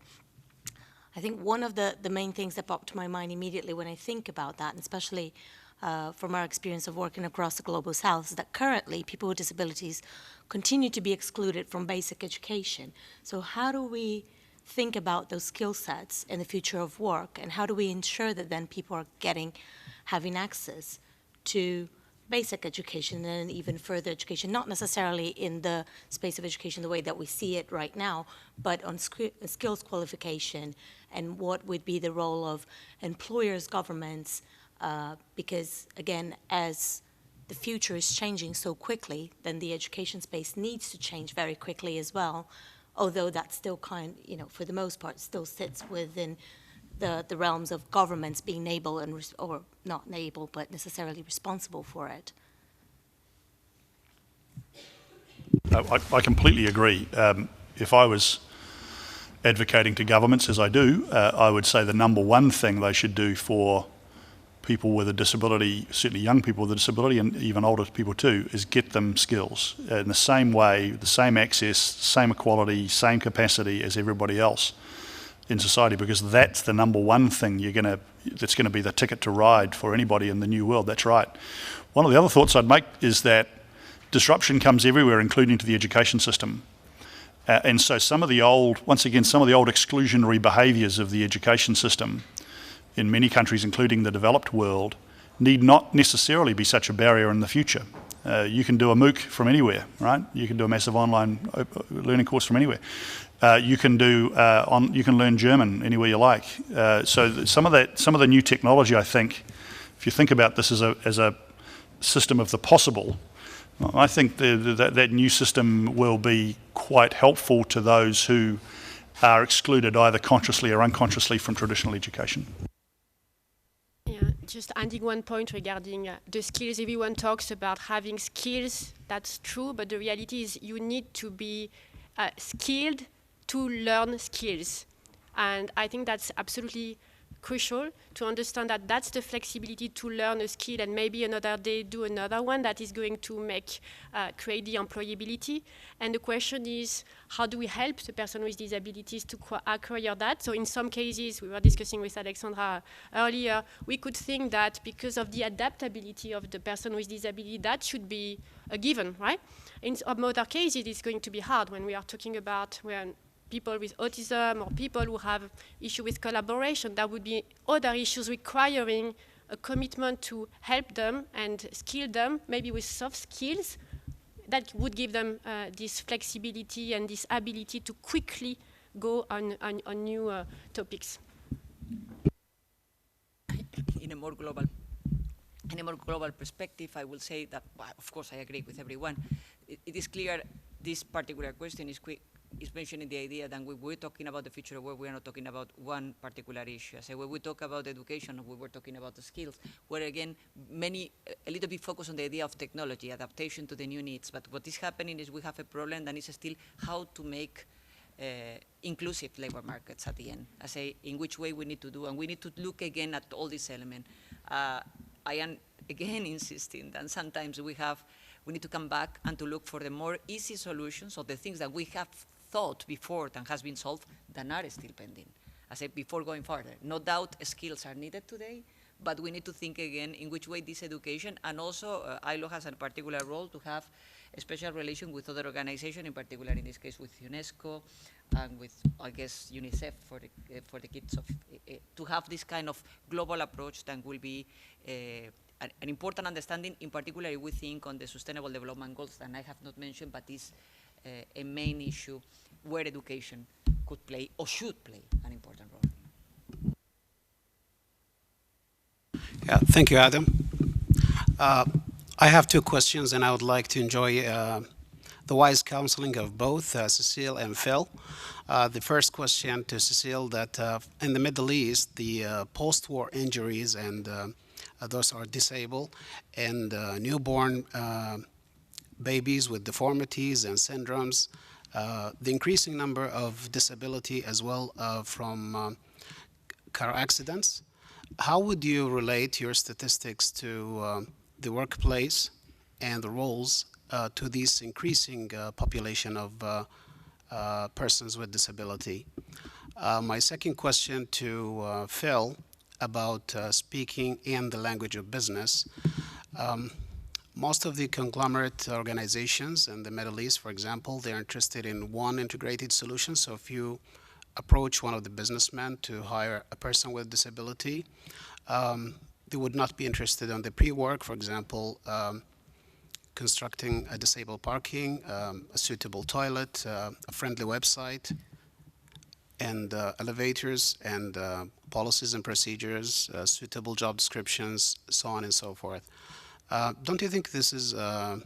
I think one of the main things that popped to my mind immediately when I think about that, and especially from our experience of working across the Global South, is that currently people with disabilities continue to be excluded from basic education. So how do we think about those skill sets in the future of work, and how do we ensure that then people are having access to basic education and even further education, not necessarily in the space of education the way that we see it right now, but on skills qualification, and what would be the role of employers, governments, because again, as the future is changing so quickly, then the education space needs to change very quickly as well, although that still for the most part, still sits within the realms of governments being able or not able, but necessarily responsible for it. I completely agree. If I was advocating to governments, as I do, I would say the number one thing they should do for people with a disability, certainly young people with a disability and even older people too, is get them skills in the same way, the same access, same equality, same capacity as everybody else in society, because that's the number one thing that's going to be the ticket to ride for anybody in the new world. That's right. One of the other thoughts I'd make is that disruption comes everywhere, including to the education system. And so some of the old exclusionary behaviours of the education system in many countries, including the developed world, need not necessarily be such a barrier in the future. You can do a MOOC from anywhere, right? You can do a massive online learning course from anywhere. You can learn German anywhere you like. So some of the new technology, I think, if you think about this as a system of the possible, I think that new system will be quite helpful to those who are excluded either consciously or unconsciously from traditional education. Yeah, just adding one point regarding the skills. Everyone talks about having skills. That's true, but the reality is you need to be skilled to learn skills. And I think that's absolutely crucial to understand that that's the flexibility to learn a skill and maybe another day do another one that is going to create the employability. And the question is, how do we help the person with disabilities to acquire that? So in some cases, we were discussing with Alexandra earlier, we could think that because of the adaptability of the person with disability, that should be a given, right? In some other cases, it's going to be hard when we are talking about people with autism or people who have issue with collaboration. That would be other issues requiring a commitment to help them and skill them, maybe with soft skills that would give them this flexibility and this ability to quickly go on new topics. In a more global perspective, I will say that, well, of course, I agree with everyone. It is clear this particular question is mentioning the idea that when we're talking about the future of work, we are not talking about one particular issue. So when we talk about education, we were talking about the skills, where again, a little bit focus on the idea of technology, adaptation to the new needs. But what is happening is we have a problem that is still how to make inclusive labor markets at the end. I say in which way we need to do, and we need to look again at all these elements. I am again insisting that sometimes we need to come back and to look for the more easy solutions of the things that we have thought before that has been solved that are still pending. I said before going further, no doubt skills are needed today, but we need to think again in which way this education, and also ILO has a particular role to have a special relation with other organizations, in particular in this case with UNESCO and with, I guess, UNICEF for the kids, to have this kind of global approach that will be an important understanding, in particular if we think on the Sustainable Development Goals that I have not mentioned, but is a main issue where education could play or should play an important role. Yeah, thank you, Adam. I have two questions, and I would like to enjoy the wise counseling of both Cecile and Phil. The first question to Cecile, that in the Middle East, the post-war injuries and those are disabled, and newborn babies with deformities and syndromes, the increasing number of disability as well from car accidents. How would you relate your statistics to the workplace and the roles to this increasing population of persons with disability? My second question to Phil about speaking in the language of business. Most of the conglomerate organizations in the Middle East, for example, they're interested in one integrated solution. So if you approach one of the businessmen to hire a person with disability, they would not be interested in the pre-work, for example, constructing a disabled parking, a suitable toilet, a friendly website, and elevators, and policies and procedures, suitable job descriptions, so on and so forth. Don't you think this is an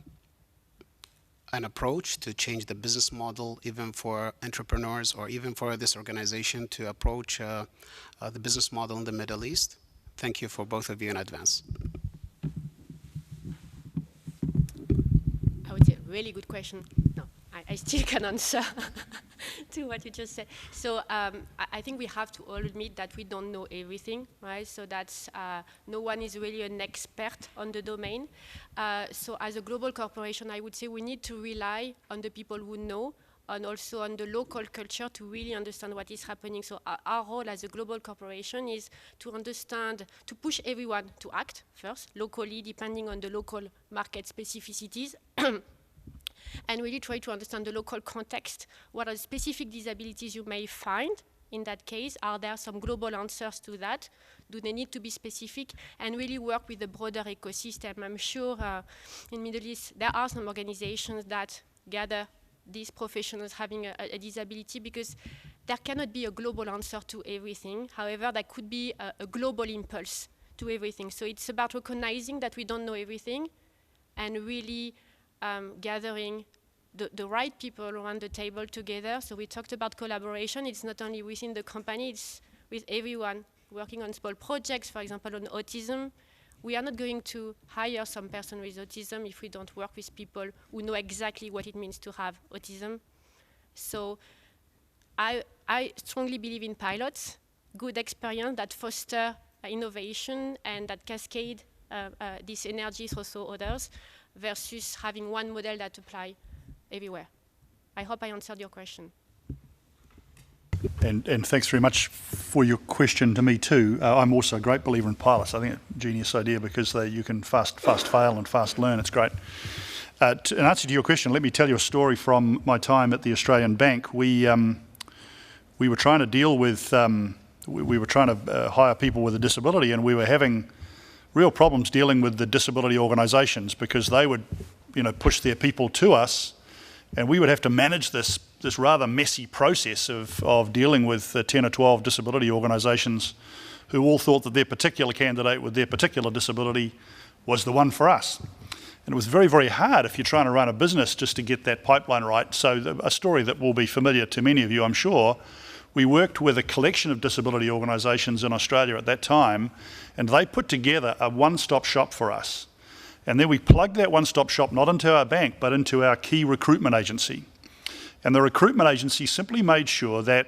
approach to change the business model, even for entrepreneurs or even for this organization to approach the business model in the Middle East? Thank you for both of you in advance. I would say really good question. No, I still can answer to what you just said. So I think we have to all admit that we don't know everything, right? So that's no one is really an expert on the domain. So as a global corporation, I would say we need to rely on the people who know, and also on the local culture to really understand what is happening. So our role as a global corporation is to understand, to push everyone to act first, locally, depending on the local market specificities, and really try to understand the local context. What are specific disabilities you may find in that case? Are there some global answers to that? Do they need to be specific? And really work with the broader ecosystem. I'm sure in Middle East there are some organizations that gather these professionals having a disability, because there cannot be a global answer to everything. However, there could be a global impulse to everything. So it's about recognizing that we don't know everything and really gathering the right people around the table together. So we talked about collaboration. It's not only within the company, it's with everyone working on small projects, for example, on autism. We are not going to hire some person with autism if we don't work with people who know exactly what it means to have autism. So I strongly believe in pilots, good experience that foster innovation and that cascade this energy through also others, versus having one model that apply everywhere. I hope I answered your question. And thanks very much for your question to me too. I'm also a great believer in pilots. I think it's a genius idea because you can fast fail and fast learn. It's great. In answer to your question, let me tell you a story from my time at the Australian Bank. We were trying to deal with, we were trying to hire people with a disability, and we were having real problems dealing with the disability organisations because they would, push their people to us, and we would have to manage this rather messy process of dealing with 10 or 12 disability organisations who all thought that their particular candidate with their particular disability was the one for us. And it was very, very hard if you're trying to run a business just to get that pipeline right. So a story that will be familiar to many of you, I'm sure, we worked with a collection of disability organisations in Australia at that time, and they put together a one-stop shop for us. And then we plugged that one-stop shop not into our bank, but into our key recruitment agency. And the recruitment agency simply made sure that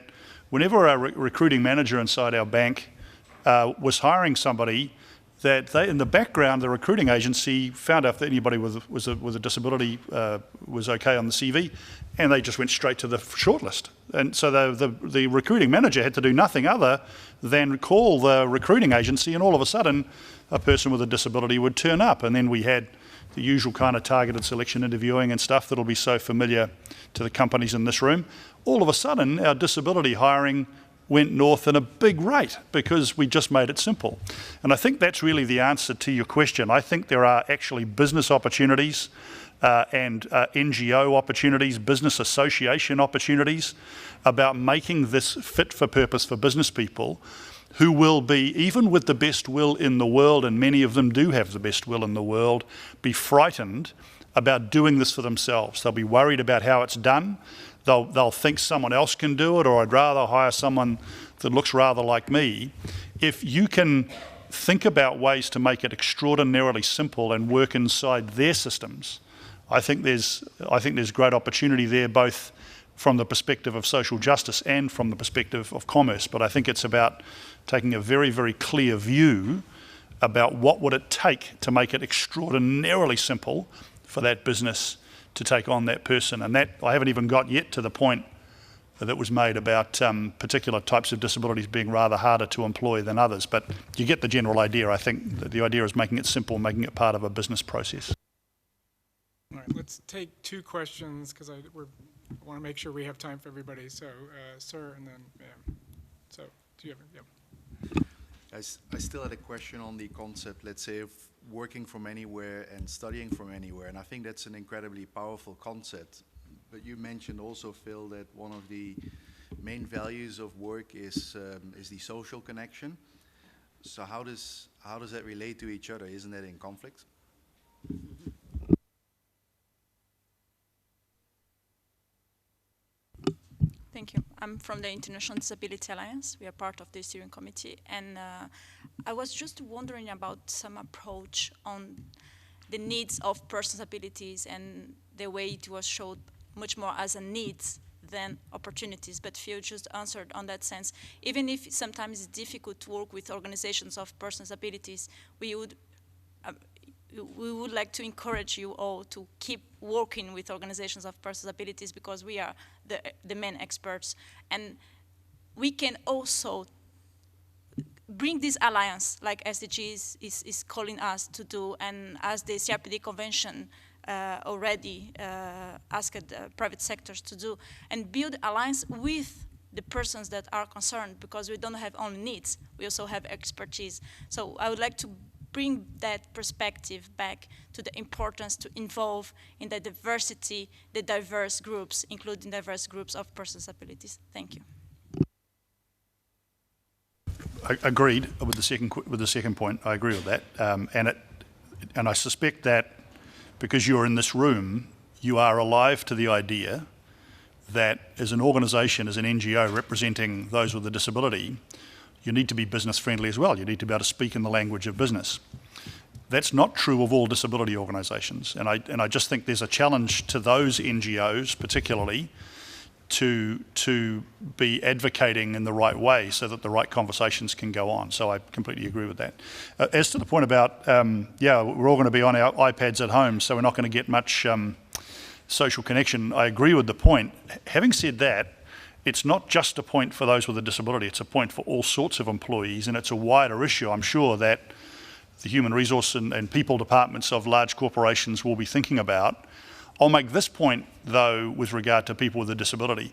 whenever our recruiting manager inside our bank was hiring somebody, that they, in the background, the recruiting agency found out that anybody with a disability was okay on the CV, and they just went straight to the shortlist. And so the recruiting manager had to do nothing other than call the recruiting agency, and all of a sudden, a person with a disability would turn up. And then we had the usual kind of targeted selection interviewing and stuff that'll be so familiar to the companies in this room. All of a sudden, our disability hiring went north at a big rate because we just made it simple. And I think that's really the answer to your question. I think there are actually business opportunities and NGO opportunities, business association opportunities about making this fit for purpose for business people who will be, even with the best will in the world, and many of them do have the best will in the world, be frightened about doing this for themselves. They'll be worried about how it's done. They'll think someone else can do it, or I'd rather hire someone that looks rather like me. If you can think about ways to make it extraordinarily simple and work inside their systems, I think there's great opportunity there, both from the perspective of social justice and from the perspective of commerce. But I think it's about taking a very, very clear view about what would it take to make it extraordinarily simple for that business to take on that person. And that, I haven't even got yet to the point that was made about particular types of disabilities being rather harder to employ than others. But you get the general idea. I think that the idea is making it simple, making it part of a business process. All right, let's take two questions because I want to make sure we have time for everybody. So, sir, and then ma'am. So, do you have it? Yep. I still had a question on the concept, let's say, of working from anywhere and studying from anywhere, and I think that's an incredibly powerful concept. But you mentioned also, Phil, that one of the main values of work is the social connection. So how does that relate to each other? Isn't that in conflict? Thank you. I'm from the International Disability Alliance. We are part of the steering committee. And I was just wondering about some approach on the needs of persons with disabilities and the way it was showed much more as a needs than opportunities. But Phil just answered on that sense. Even if sometimes it's difficult to work with organizations of persons with disabilities, we would like to encourage you all to keep working with organizations of persons with disabilities because we are the main experts. And we can also bring this alliance like SDGs is calling us to do, and as the CRPD Convention already asked the private sectors to do, and build alliance with the persons that are concerned, because we don't have only needs, we also have expertise. So I would like to bring that perspective back to the importance to involve in the diversity, the diverse groups, including diverse groups of persons with disabilities. Thank you. I agreed with the second point. I agree with that, and I suspect that because you're in this room, you are alive to the idea that as an organisation, as an NGO representing those with a disability, you need to be business friendly as well. You need to be able to speak in the language of business. That's not true of all disability organisations, and I just think there's a challenge to those NGOs particularly to be advocating in the right way so that the right conversations can go on. So I completely agree with that. As to the point about, yeah, we're all going to be on our iPads at home, so we're not going to get much social connection. I agree with the point. Having said that, it's not just a point for those with a disability, it's a point for all sorts of employees, and it's a wider issue. I'm sure that the human resource and people departments of large corporations will be thinking about. I'll make this point, though, with regard to people with a disability.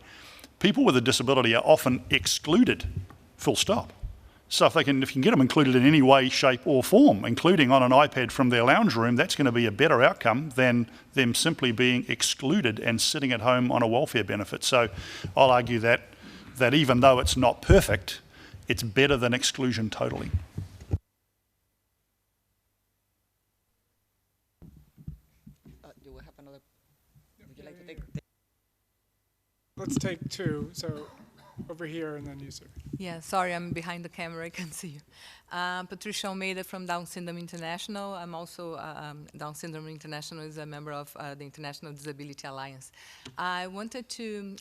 People with a disability are often excluded, full stop. So if you can get them included in any way, shape or form, including on an iPad from their lounge room, that's going to be a better outcome than them simply being excluded and sitting at home on a welfare benefit. So I'll argue that even though it's not perfect, it's better than exclusion totally. Do we have another? Would you like to take? Let's take two. So over here and then you, sir. Yeah, sorry, I'm behind the camera, I can't see you. Patricia Almeida from Down Syndrome International. I'm also, Down Syndrome International is a member of the International Disability Alliance. I wanted to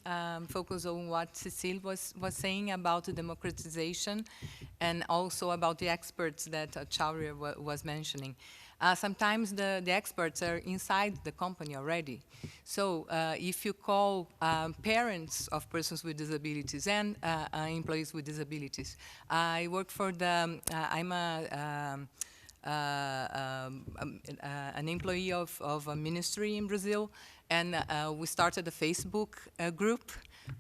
focus on what Cecile was saying about the democratization and also about the experts that Chaudhry was mentioning. Sometimes the experts are inside the company already. So if you call parents of persons with disabilities and employees with disabilities, I work for the, I'm an employee of a ministry in Brazil, and we started a Facebook group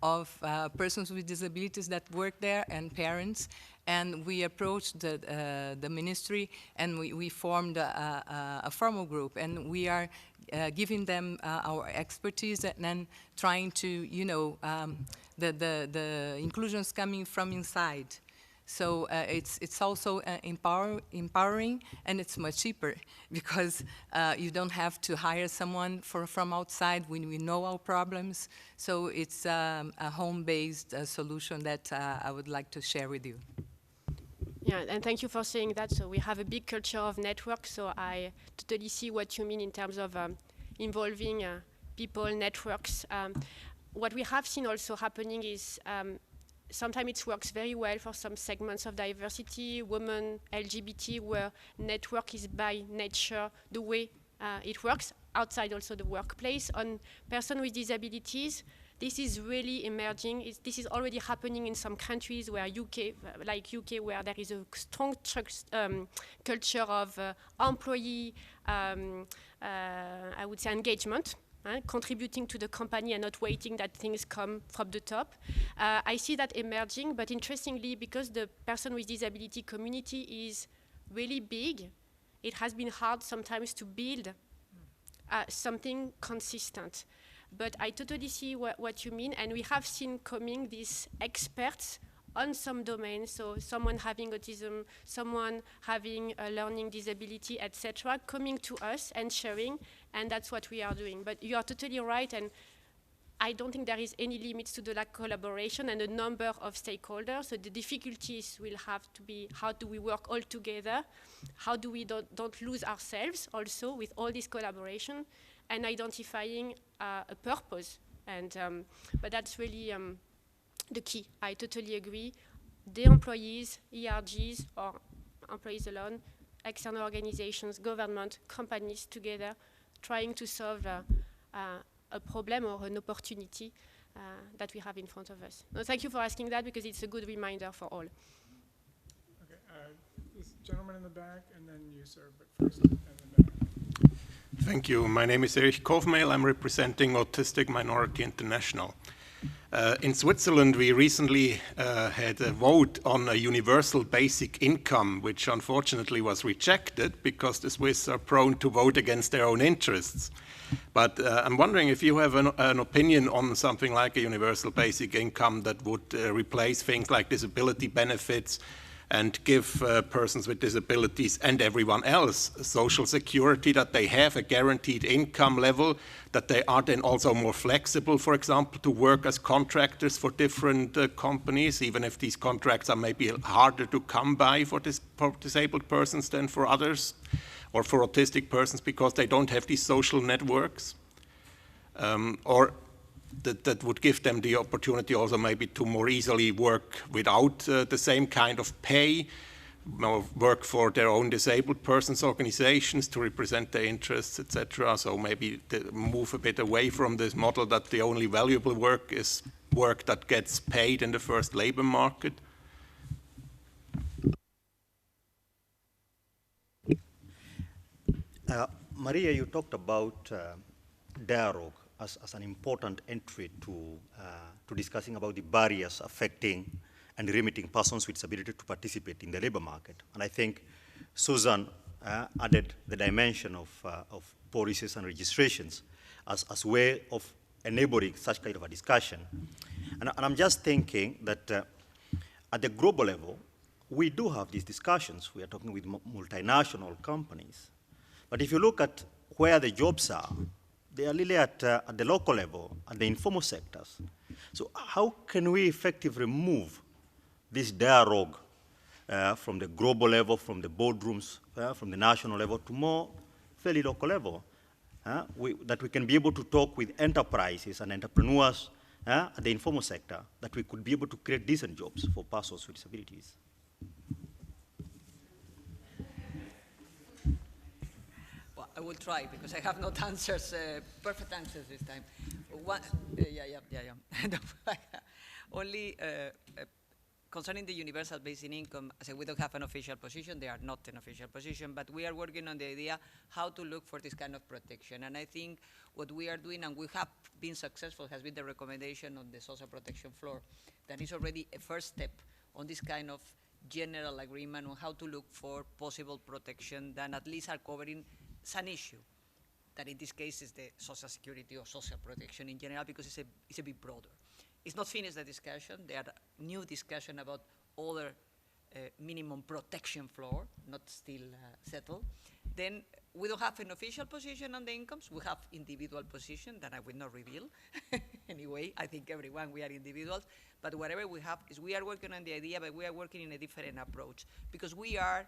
of persons with disabilities that work there and parents. And we approached the ministry, and we formed a formal group, and we are giving them our expertise and then trying to, you know, the inclusions coming from inside. So it's also empowering, and it's much cheaper because you don't have to hire someone from outside when we know our problems. So it's a home-based solution that I would like to share with you. Yeah, and thank you for saying that. So we have a big culture of network, so I totally see what you mean in terms of involving people, networks. What we have seen also happening is sometimes it works very well for some segments of diversity, women, LGBT, where network is by nature the way it works, outside also the workplace. On persons with disabilities, this is really emerging. This is already happening in some countries where like UK, where there is a strong culture of employee, I would say, engagement, contributing to the company and not waiting that things come from the top. I see that emerging, but interestingly, because the person with disability community is really big, it has been hard sometimes to build something consistent. But I totally see what you mean, and we have seen coming these experts on some domains, so someone having autism, someone having a learning disability, etc., coming to us and sharing, and that's what we are doing. But you are totally right, and I don't think there is any limits to the collaboration and the number of stakeholders, so the difficulties will have to be, how do we work all together? How do we don't lose ourselves also with all this collaboration? And identifying a purpose, and but that's really the key. I totally agree. The employees, ERGs, or employees alone, external organizations, government, companies together, trying to solve a problem or an opportunity that we have in front of us. No, thank you for asking that, because it's a good reminder for all. Okay, this gentleman in the back, and then you, sir, but first, and then back. Thank you. My name is Erich Kovmehl. I'm representing Autistic Minority International. In Switzerland, we recently had a vote on a universal basic income, which unfortunately was rejected because the Swiss are prone to vote against their own interests. But I'm wondering if you have an opinion on something like a universal basic income that would replace things like disability benefits, and give persons with disabilities and everyone else social security, that they have a guaranteed income level, that they are then also more flexible, for example, to work as contractors for different companies, even if these contracts are maybe harder to come by for disabled persons than for others, or for autistic persons, because they don't have these social networks. Or that would give them the opportunity also maybe to more easily work without the same kind of pay, work for their own disabled persons organizations to represent their interests, etc. So maybe move a bit away from this model that the only valuable work is work that gets paid in the first labor market. Maria, you talked about dialogue as an important entry to discussing about the barriers affecting and limiting persons with disability to participate in the labor market. And I think Susan added the dimension of policies and registrations as way of enabling such kind of a discussion. And I'm just thinking that at the global level, we do have these discussions. We are talking with multinational companies. But if you look at where the jobs are, they are really at the local level, at the informal sectors. So how can we effectively move this dialogue from the global level, from the boardrooms, from the national level to more fairly local level? That we can be able to talk with enterprises and entrepreneurs at the informal sector, that we could be able to create decent jobs for persons with disabilities. I will try, because I have not answers, perfect answers this time. Only concerning the universal basic income, I say we don't have an official position. They are not an official position, but we are working on the idea how to look for this kind of protection. And I think what we are doing, and we have been successful, has been the recommendation on the social protection floor. That is already a first step on this kind of general agreement on how to look for possible protection that at least are covering an issue, that in this case is the social security or social protection in general, because it's a bit broader. It's not finished, the discussion. There are new discussion about other minimum protection floor, not still settled. Then we don't have an official position on the incomes. We have individual position that I will not reveal. Anyway, I think everyone, we are individuals. But whatever we have is we are working on the idea, but we are working in a different approach, because we are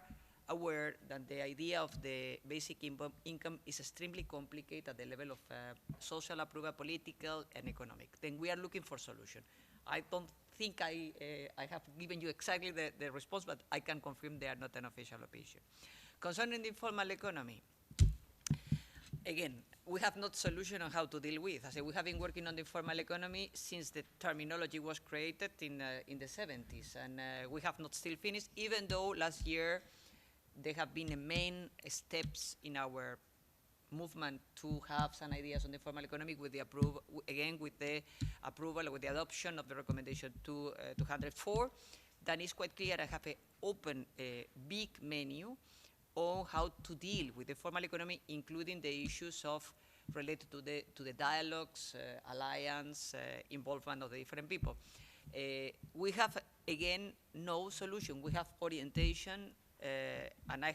aware that the idea of the basic income is extremely complicated at the level of social approval, political, and economic. Then we are looking for solution. I don't think I have given you exactly the response, but I can confirm they are not an official opinion. Concerning the informal economy, again, we have not solution on how to deal with. I say we have been working on the informal economy since the terminology was created in the 70s, and we have not still finished, even though last year there have been the main steps in our movement to have some ideas on the informal economy with the approval, again, with the approval, with the adoption of the recommendation 204. That is quite clear. I have an open, big menu on how to deal with the formal economy, including the issues of related to the dialogues, alliance, involvement of the different people. We have, again, no solution. We have orientation, and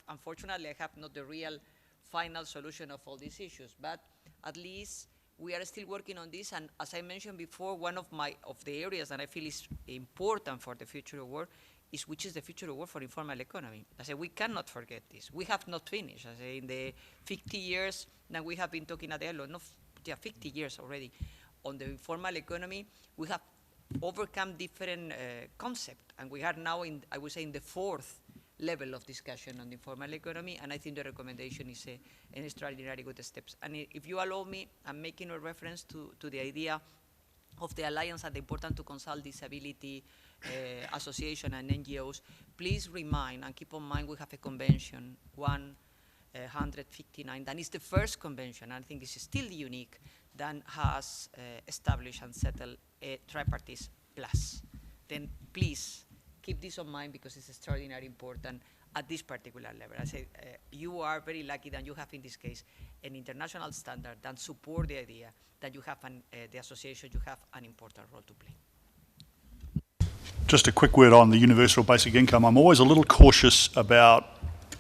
unfortunately, I have not the real final solution of all these issues, but at least we are still working on this. And as I mentioned before, one of the areas that I feel is important for the future of work is which is the future of work for informal economy. I say we cannot forget this. We have not finished. I say in the 50 years that we have been talking at the ILO, 50 years already, on the informal economy, we have overcome different concepts, and we are now I would say, in the fourth level of discussion on the informal economy, and I think the recommendation is an extraordinary good steps. And if you allow me, I'm making a reference to the idea of the alliance and the importance to consult disability association and NGOs. Please remind and keep in mind we have a convention, 159, that is the first convention, and I think this is still unique, that has established and settled a tripartite plus. Then please, keep this in mind, because it's extraordinarily important at this particular level. I say you are very lucky that you have, in this case, an international standard that support the idea that you have the association, you have an important role to play. Just a quick word on the universal basic income. I'm always a little cautious about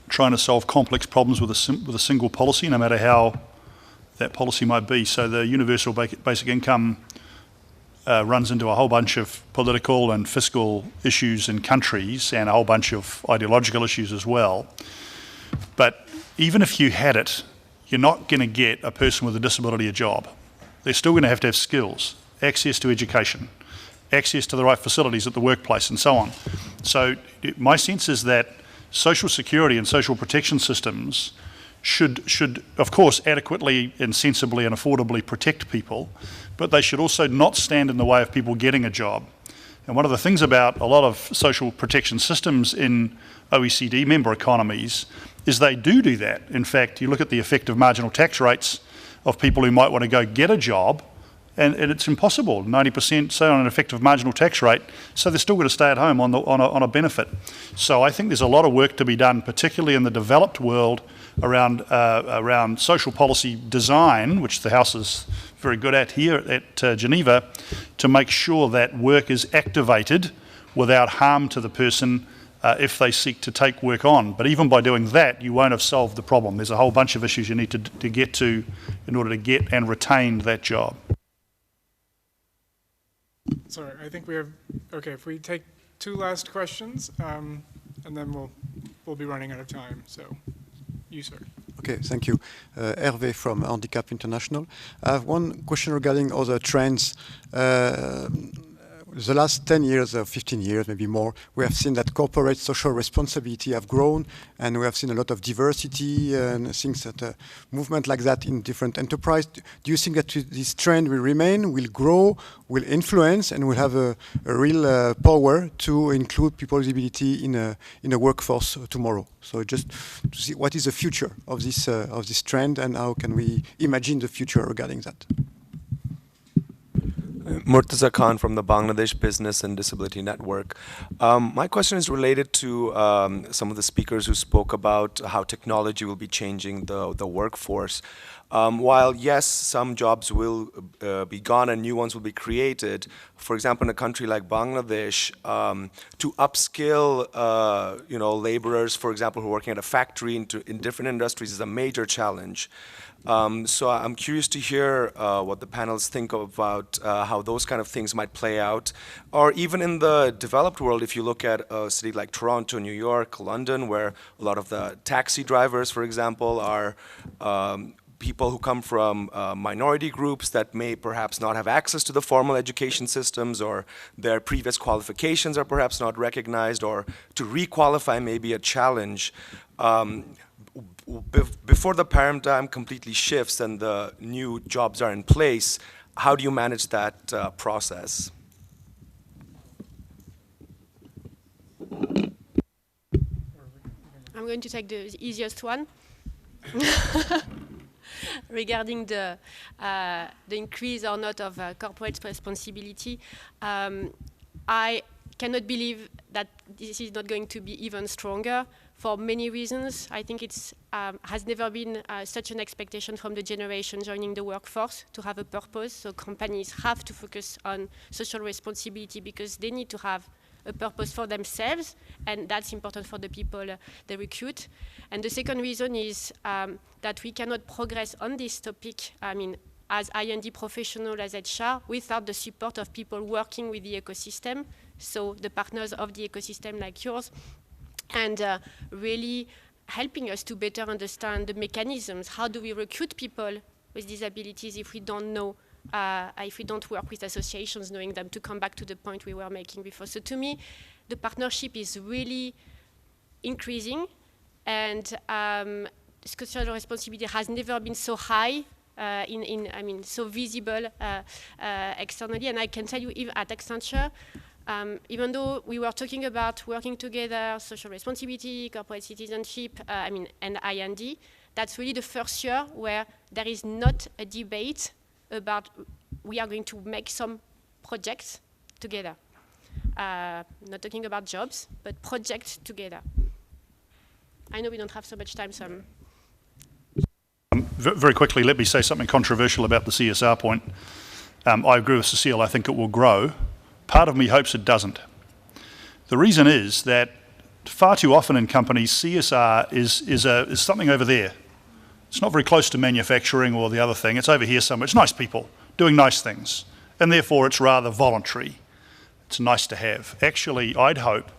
trying to solve complex problems with a single policy, no matter how that policy might be. So the universal basic income runs into a whole bunch of political and fiscal issues in countries and a whole bunch of ideological issues as well. But even if you had it, you're not going to get a person with a disability a job. They're still going to have skills, access to education, access to the right facilities at the workplace and so on. So my sense is that social security and social protection systems should of course adequately and sensibly and affordably protect people, but they should also not stand in the way of people getting a job. And one of the things about a lot of social protection systems in OECD member economies is they do that. In fact, you look at the effective marginal tax rates of people who might want to go get a job, and it's impossible, 90% say on an effective marginal tax rate, so they're still going to stay at home on a benefit. So I think there's a lot of work to be done, particularly in the developed world, around social policy design, which the House is very good at here at Geneva, to make sure that work is activated without harm to the person if they seek to take work on. But even by doing that, you won't have solved the problem. There's a whole bunch of issues you need to get to in order to get and retain that job. Sorry, I think we have, okay, if we take two last questions, and then we'll be running out of time, so you, sir. Okay, thank you. Hervé from Handicap International. I have one question regarding other trends. The last 10 years or 15 years, maybe more, we have seen that corporate social responsibility have grown, and we have seen a lot of diversity and things that movement like that in different enterprises. Do you think that this trend will remain, will grow, will influence, and will have a real power to include people with disability in a workforce tomorrow? So just to see what is the future of this trend, and how can we imagine the future regarding that? Murtaza Khan from the Bangladesh Business and Disability Network. My question is related to some of the speakers who spoke about how technology will be changing the workforce. While yes, some jobs will be gone and new ones will be created, for example, in a country like Bangladesh, to upskill laborers, for example, who are working at a factory in different industries is a major challenge. So I'm curious to hear what the panelists think about how those kind of things might play out. Or even in the developed world, if you look at a city like Toronto, New York, London, where a lot of the taxi drivers, for example, are people who come from minority groups that may perhaps not have access to the formal education systems, or their previous qualifications are perhaps not recognized, or to requalify may be a challenge. Before the paradigm completely shifts and the new jobs are in place, how do you manage that process? I'm going to take the easiest one. Regarding the increase or not of corporate responsibility, I cannot believe that this is not going to be even stronger for many reasons. I think it's has never been such an expectation from the generation joining the workforce to have a purpose. So companies have to focus on social responsibility because they need to have a purpose for themselves, and that's important for the people they recruit. And the second reason is that we cannot progress on this topic, I mean, as I&D professional, as HR, without the support of people working with the ecosystem, so the partners of the ecosystem like yours, and really helping us to better understand the mechanisms. How do we recruit people with disabilities if we don't know, if we don't work with associations knowing them, to come back to the point we were making before. So to me, the partnership is really increasing, and social responsibility has never been so high, so visible externally. And I can tell you, even at Accenture, even though we were talking about working together, social responsibility, corporate citizenship, and I&D, that's really the first year where there is not a debate about we are going to make some projects together. Not talking about jobs, but projects together. I know we don't have so much time, so very quickly, let me say something controversial about the CSR point. I agree with Cecile, I think it will grow. Part of me hopes it doesn't. The reason is that far too often in companies, CSR is something over there. It's not very close to manufacturing or the other thing. It's over here somewhere. It's nice people doing nice things, and therefore it's rather voluntary. It's nice to have. Actually, I'd hope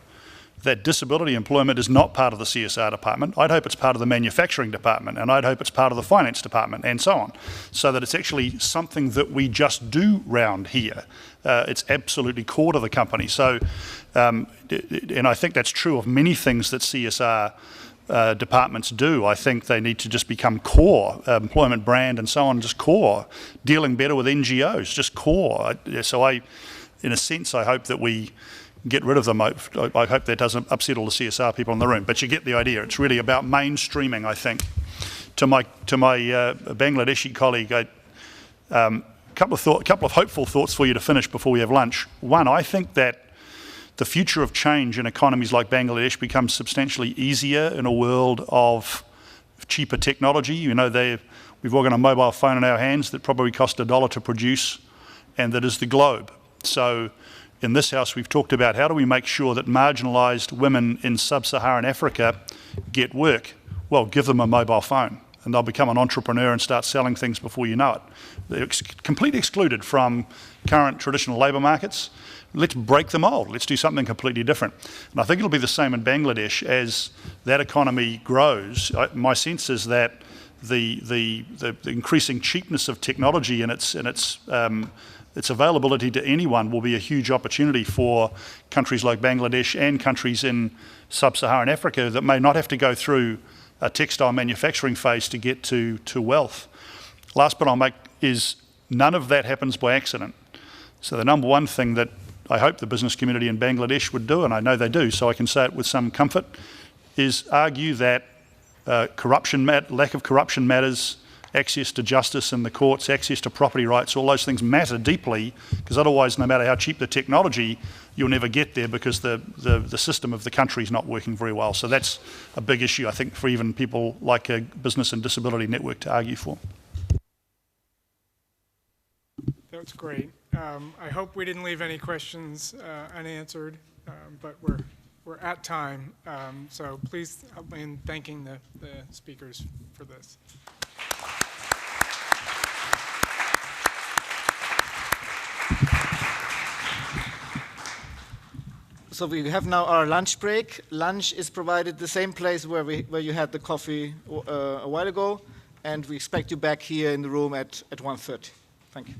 that disability employment is not part of the CSR department. I'd hope it's part of the manufacturing department, and I'd hope it's part of the finance department, and so on, so that it's actually something that we just do round here. It's absolutely core to the company. So, and I think that's true of many things that CSR departments do. I think they need to just become core, employment brand and so on, just core, dealing better with NGOs, just core. So in a sense, I hope that we get rid of them. I hope that doesn't upset all the CSR people in the room, but you get the idea. It's really about mainstreaming, I think. To my Bangladeshi colleague, a couple of hopeful thoughts for you to finish before we have lunch. One, I think that the future of change in economies like Bangladesh becomes substantially easier in a world of cheaper technology. You know, we've all got a mobile phone in our hands that probably cost $1 to produce, and that is the globe. So in this house, we've talked about how do we make sure that marginalised women in sub-Saharan Africa get work? Well, give them a mobile phone, and they'll become an entrepreneur and start selling things before you know it. They're completely excluded from current traditional labour markets. Let's break the mould. Let's do something completely different. And I think it'll be the same in Bangladesh as that economy grows. My sense is that the increasing cheapness of technology and its availability to anyone will be a huge opportunity for countries like Bangladesh and countries in sub-Saharan Africa that may not have to go through a textile manufacturing phase to get to wealth. Last point I'll make is none of that happens by accident. So the number one thing that I hope the business community in Bangladesh would do, and I know they do, so I can say it with some comfort, is argue that lack of corruption matters, access to justice in the courts, access to property rights, all those things matter deeply, because otherwise, no matter how cheap the technology, you'll never get there because the system of the country is not working very well. So that's a big issue, I think, for even people like a Business and Disability Network to argue for. That's great. I hope we didn't leave any questions unanswered, but we're at time. So please help me in thanking the speakers for this. So we have now our lunch break. Lunch is provided the same place where you had the coffee a while ago, and we expect you back here in the room at 1:30. Thank you.